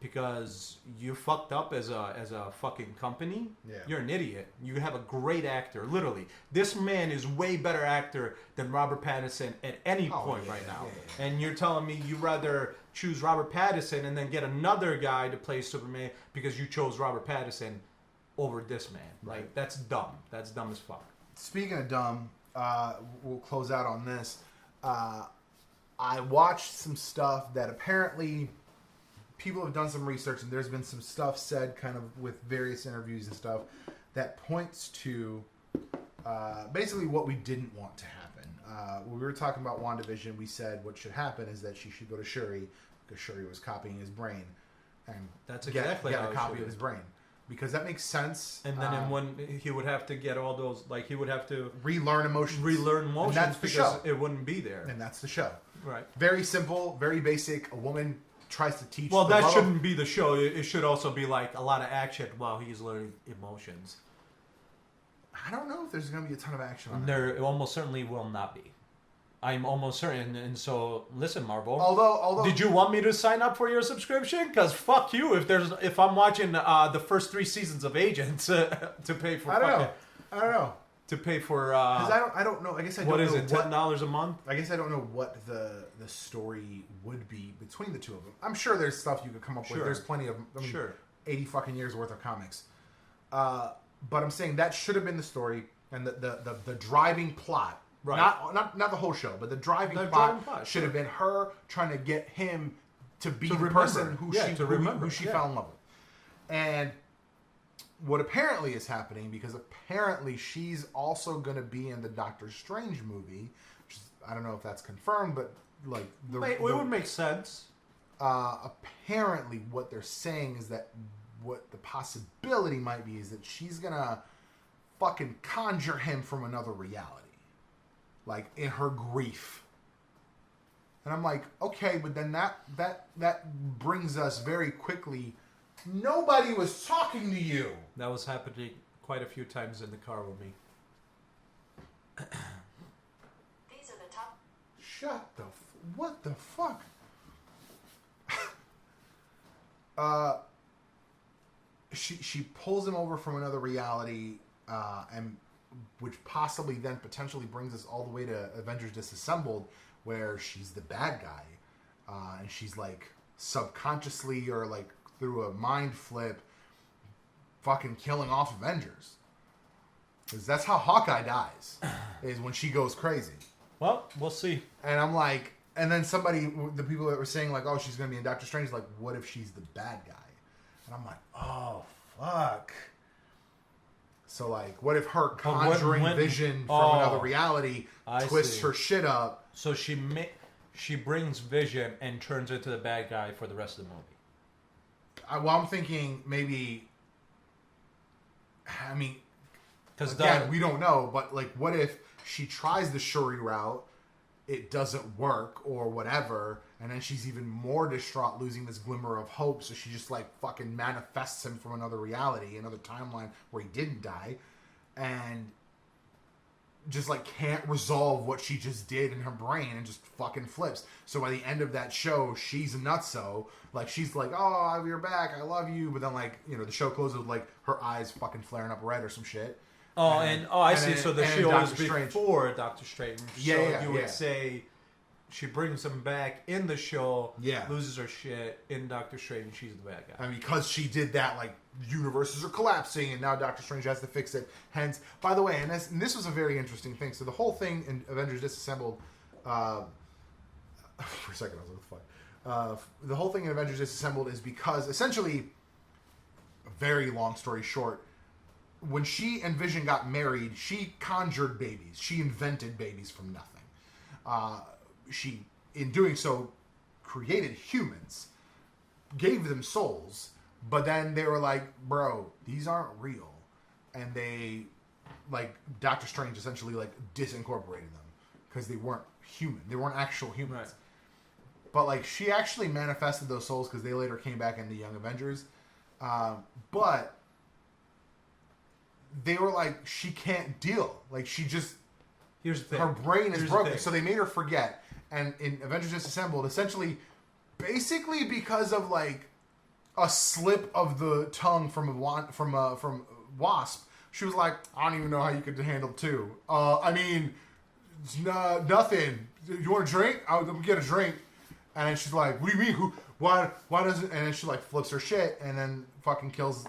because you fucked up as a fucking company. Yeah. You're an idiot. You have a great actor, literally. This man is way better actor than Robert Pattinson at any point right now. Yeah. And you're telling me you'd rather choose Robert Pattinson and then get another guy to play Superman because you chose Robert Pattinson over this man. Right. Like, that's dumb. That's dumb as fuck. Speaking of dumb, we'll close out on this. I watched some stuff that apparently people have done some research, and there's been some stuff said kind of with various interviews and stuff that points to basically what we didn't want to happen. When we were talking about WandaVision, we said what should happen is that she should go to Shuri because Shuri was copying his brain and that's exactly get how a it copy should of his brain. because that makes sense. And then when he would have to get all those, like he would have to relearn emotions, and that's the show. It wouldn't be there, and that's the show. Right. Very simple, very basic. A woman tries to teach. Well, that shouldn't be the show. It should also be like a lot of action while he's learning emotions. I don't know if there's going to be a ton of action on There almost certainly will not be. I'm almost certain. And so, listen, Marvel. Although, did you want me to sign up for your subscription? Because fuck you if I'm watching the first 3 seasons of Agents to pay for. I don't know. To pay for. Because I don't know. I guess I don't know. What is it? $10 a month? I guess I don't know what the story would be between the two of them. I'm sure there's stuff you could come up with. There's plenty of. 80 fucking years worth of comics. But I'm saying that should have been the story and the driving plot. Right. Not the whole show, but the driving plot should have been her trying to get him to be the person who she fell in love with. And what apparently is happening, because apparently she's also going to be in the Doctor Strange movie, which is, I don't know if that's confirmed, but like it would make sense. Apparently, what they're saying is that what the possibility might be is that she's gonna fucking conjure him from another reality, like in her grief. And I'm like, okay, but then that brings us very quickly. Nobody was talking to you. That was happening quite a few times in the car with me. These are the top. Shut the. What the fuck? She pulls him over from another reality, and which possibly then potentially brings us all the way to Avengers Disassembled, where she's the bad guy, and she's like subconsciously or like through a mind flip, fucking killing off Avengers. Because that's how Hawkeye dies, is when she goes crazy. Well, we'll see. And I'm like, and then the people that were saying like, oh, she's gonna be in Doctor Strange, like, what if she's the bad guy? And I'm like, oh, fuck. So, like, what if her conjuring Vision from another reality twists her shit up? So she brings Vision and turns into the bad guy for the rest of the movie. Well, I'm thinking maybe... I mean, because again, we don't know, but, like, what if she tries the Shuri route, it doesn't work, or whatever, and then she's even more distraught, losing this glimmer of hope, so she just, like, fucking manifests him from another reality, another timeline where he didn't die, and just, like, can't resolve what she just did in her brain, and just fucking flips. So by the end of that show, she's nutso. Like, she's like, oh, you're back, I love you, but then, like, you know, the show closes with, like, her eyes fucking flaring up red or some shit. I see. So the show is Strange. Before Doctor Strange. Yeah, so you would say she brings him back in the show, loses her shit in Doctor Strange, she's the bad guy. And because she did that, like, universes are collapsing, and now Doctor Strange has to fix it. Hence, by the way, and this was a very interesting thing. So the whole thing in Avengers Disassembled, for a second I was like, what the fuck? The whole thing in Avengers Disassembled is because, essentially, a very long story short, when she and Vision got married, she conjured babies. She invented babies from nothing. She, in doing so, created humans, gave them souls, but then they were like, bro, these aren't real. And they, like, Doctor Strange essentially, like, disincorporated them because they weren't human. They weren't actual humans. Right. But, like, she actually manifested those souls because they later came back in the Young Avengers. But they were like, she can't deal. Like, she just... Here's the thing. Her brain is broken. So they made her forget. And in Avengers Disassembled, essentially, basically because of, like, a slip of the tongue from Wasp, she was like, I don't even know how you could handle two. I mean, nothing. You want a drink? I'll get a drink. And then she's like, what do you mean? Why doesn't... And then she, like, flips her shit and then fucking kills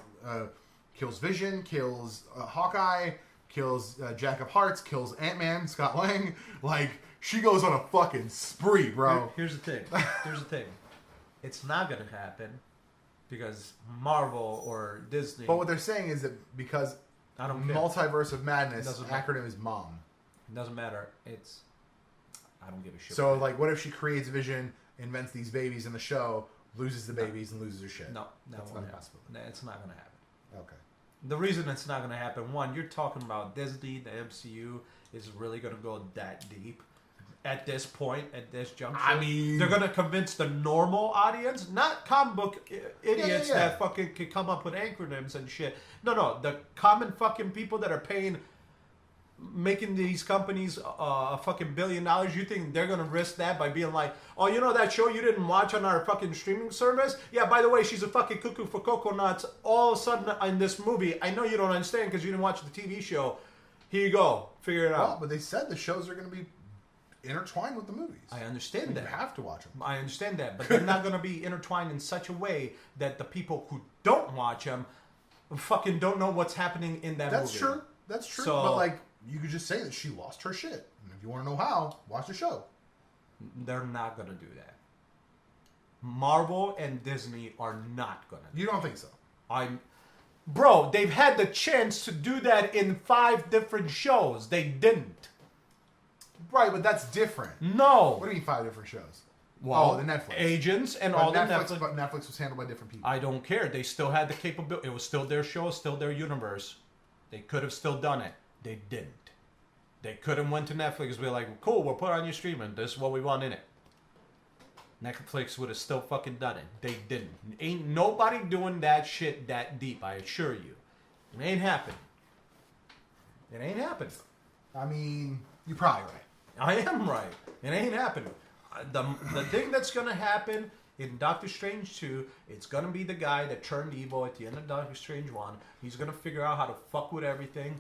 Vision, kills Hawkeye, kills Jacob Hartz, kills Ant-Man, Scott Lang. Like, she goes on a fucking spree, bro. Here's the thing. It's not going to happen because Marvel or Disney... But what they're saying is that because I don't care. Multiverse of Madness, acronym is MOM. It doesn't matter. I don't give a shit. So, like, what if she creates Vision, invents these babies in the show, loses the babies, and loses her shit? No, that's not possible. It's not going to happen. Okay. The reason it's not going to happen, one, you're talking about Disney, the MCU is really going to go that deep at this point, at this juncture. I mean, they're going to convince the normal audience, not comic book idiots that fucking can come up with acronyms and shit. No, the common fucking people that are making these companies a fucking $1 billion. You think they're gonna risk that by being like, oh, you know that show you didn't watch on our fucking streaming service? Yeah, by the way, she's a fucking cuckoo for cocoa nuts. All of a sudden in this movie, I know you don't understand because you didn't watch the TV show. Here you go, figure it out. Well, but they said the shows are gonna be intertwined with the movies. I understand that. You have to watch them. I understand that, but they're not gonna be intertwined in such a way that the people who don't watch them fucking don't know what's happening in that movie. That's true. So, but like, you could just say that she lost her shit. And if you want to know how, watch the show. They're not going to do that. Marvel and Disney are not going to. You don't think so? Bro, they've had the chance to do that in 5 different shows. They didn't. Right, but that's different. No. What do you mean 5 different shows? Well, the Netflix. Agents and but all Netflix, the Netflix. But Netflix was handled by different people. I don't care. They still had the capability. It was still their show, still their universe. They could have still done it. They didn't. They could have went to Netflix and be like, cool, we'll put it on your streaming. This is what we want in it. Netflix would have still fucking done it. They didn't. Ain't nobody doing that shit that deep, I assure you. It ain't happening. It ain't happening. I mean, you're probably right. I am right. It ain't happening. The thing that's going to happen in Doctor Strange 2, it's going to be the guy that turned evil at the end of Doctor Strange 1. He's going to figure out how to fuck with everything.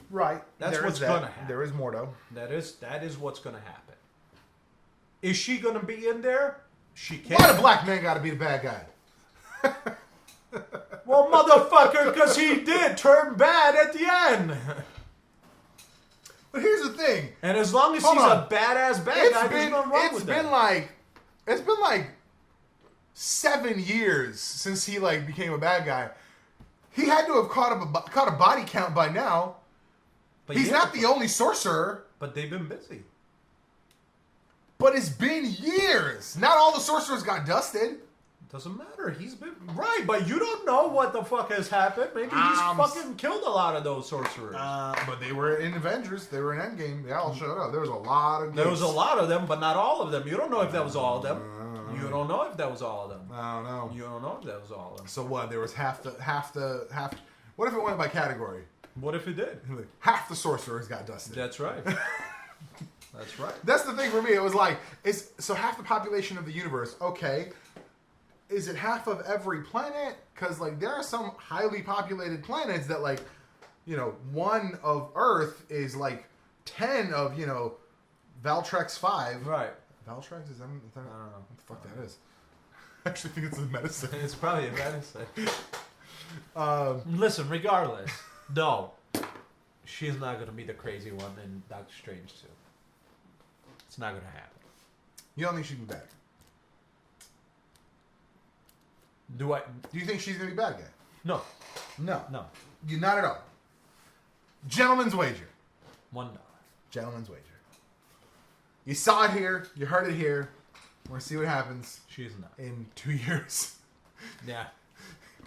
Right. That's what's going to happen. There is Mordo. That is what's going to happen. Is she going to be in there? She can't. Why the black man got to be the bad guy? Well, motherfucker, because he did turn bad at the end. But here's the thing. And as long as he's a badass bad guy, there's nothing wrong with that. It's been like 7 years since he like became a bad guy. He had to have caught a body count by now. But he's not the only sorcerer. But they've been busy. But it's been years. Not all the sorcerers got dusted. Doesn't matter. He's been right, but you don't know what the fuck has happened. Maybe he's fucking killed a lot of those sorcerers. But they were in Avengers. They were in Endgame. They all showed up. There was a lot of. There was a lot of them, but not all of them. You don't know if that was all of them. You don't know if that was all of them. I don't know. You don't know if that was all of them. So what? There was half. What if it went by category? What if it did? Half the sorcerers got dusted. That's right. That's right. That's the thing for me. It was like, so half the population of the universe. Okay. Is it half of every planet? Because, like, there are some highly populated planets that, like, you know, one of Earth is, like, 10 of, you know, Valtrex 5. Right. Valtrex? Is that? I don't know. What the fuck that is. I actually think it's a medicine. It's probably a medicine. Listen, regardless, no. She's not going to be the crazy one in Doctor Strange 2. It's not going to happen. You don't think she can be bad? Do you think she's going to be bad guy? No. No. No. You not at all. Gentleman's wager. $1. Gentleman's wager. You saw it here. You heard it here. We're going to see what happens. She's not. In 2 years. Yeah.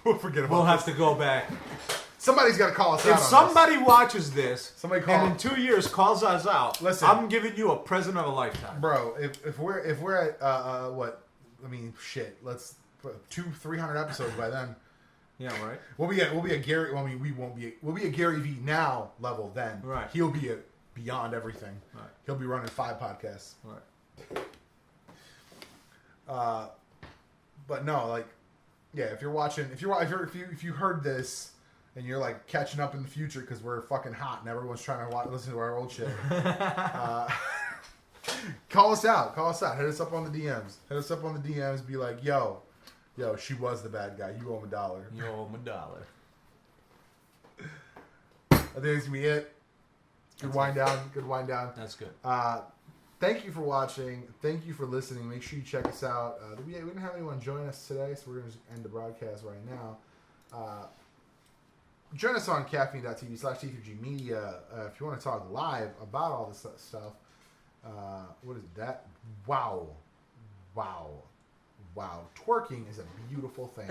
We'll forget about We'll this. have to go back. Somebody's got to call us out. If somebody watches this and in 2 years calls us out, listen, I'm giving you a present of a lifetime. Bro, if we're at what? I mean, shit. Let's 200-300 episodes by then. Yeah, right. We'll be a Gary. Well, I mean, we won't be. We'll be a Gary V now level then. Right. He'll be beyond everything. Right. He'll be running 5 podcasts. Right. But no, like, yeah. If you're watching, if you heard this and you're like catching up in the future because we're fucking hot and everyone's trying to listen to our old shit. Call us out. Hit us up on the DMs. Be like, yo, she was the bad guy. You owe him $1. You owe him $1. I think that's gonna be it. Good wind down. That's good. Thank you for watching. Thank you for listening. Make sure you check us out. We didn't have anyone join us today, so we're gonna just end the broadcast right now. Join us on caffeine.tv/T3G Media if you want to talk live about all this stuff. What is that? Wow. wow, twerking is a beautiful thing.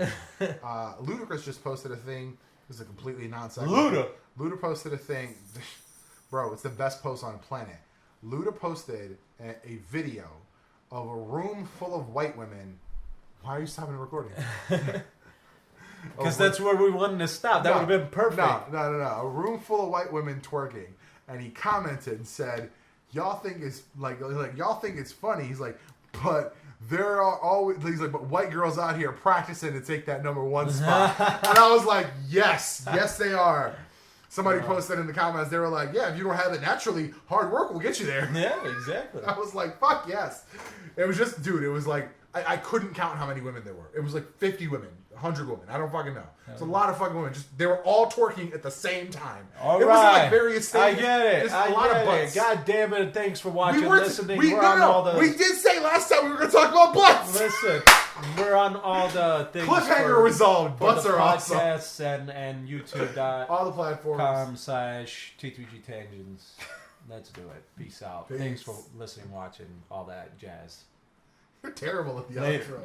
Ludacris just posted a thing. This is a completely non-sequitur. Luda posted a thing. Bro, it's the best post on the planet. Luda posted a video of a room full of white women. Why are you stopping the recording? Because that's where we wanted to stop. That would have been perfect. No. A room full of white women twerking. And he commented and said, y'all think it's y'all think it's funny. He's like, but there are always, he's like, but white girls out here practicing to take that number one spot. And I was like, yes they are. Somebody posted in the comments, they were like, yeah, if you don't have it naturally, hard work will get you there. Yeah, exactly. I was like, fuck yes. It was just, dude, it was like, I couldn't count how many women there were. It was like 50 women, 100 women. I don't fucking know. It's a lot of fucking women. Just they were all twerking at the same time. All it right. wasn't like various stages. I get it. Just a lot of butts. God damn it. Thanks for watching, listening. We did say last time we were going to talk about butts. Listen, we're on all the things. Cliffhanger resolved. Butts are awesome. Podcasts and YouTube. All the platforms. .com/T3G Tangents. Let's do it. Peace out. Peace. Thanks for listening, watching, all that jazz. You're terrible at the Later. outro.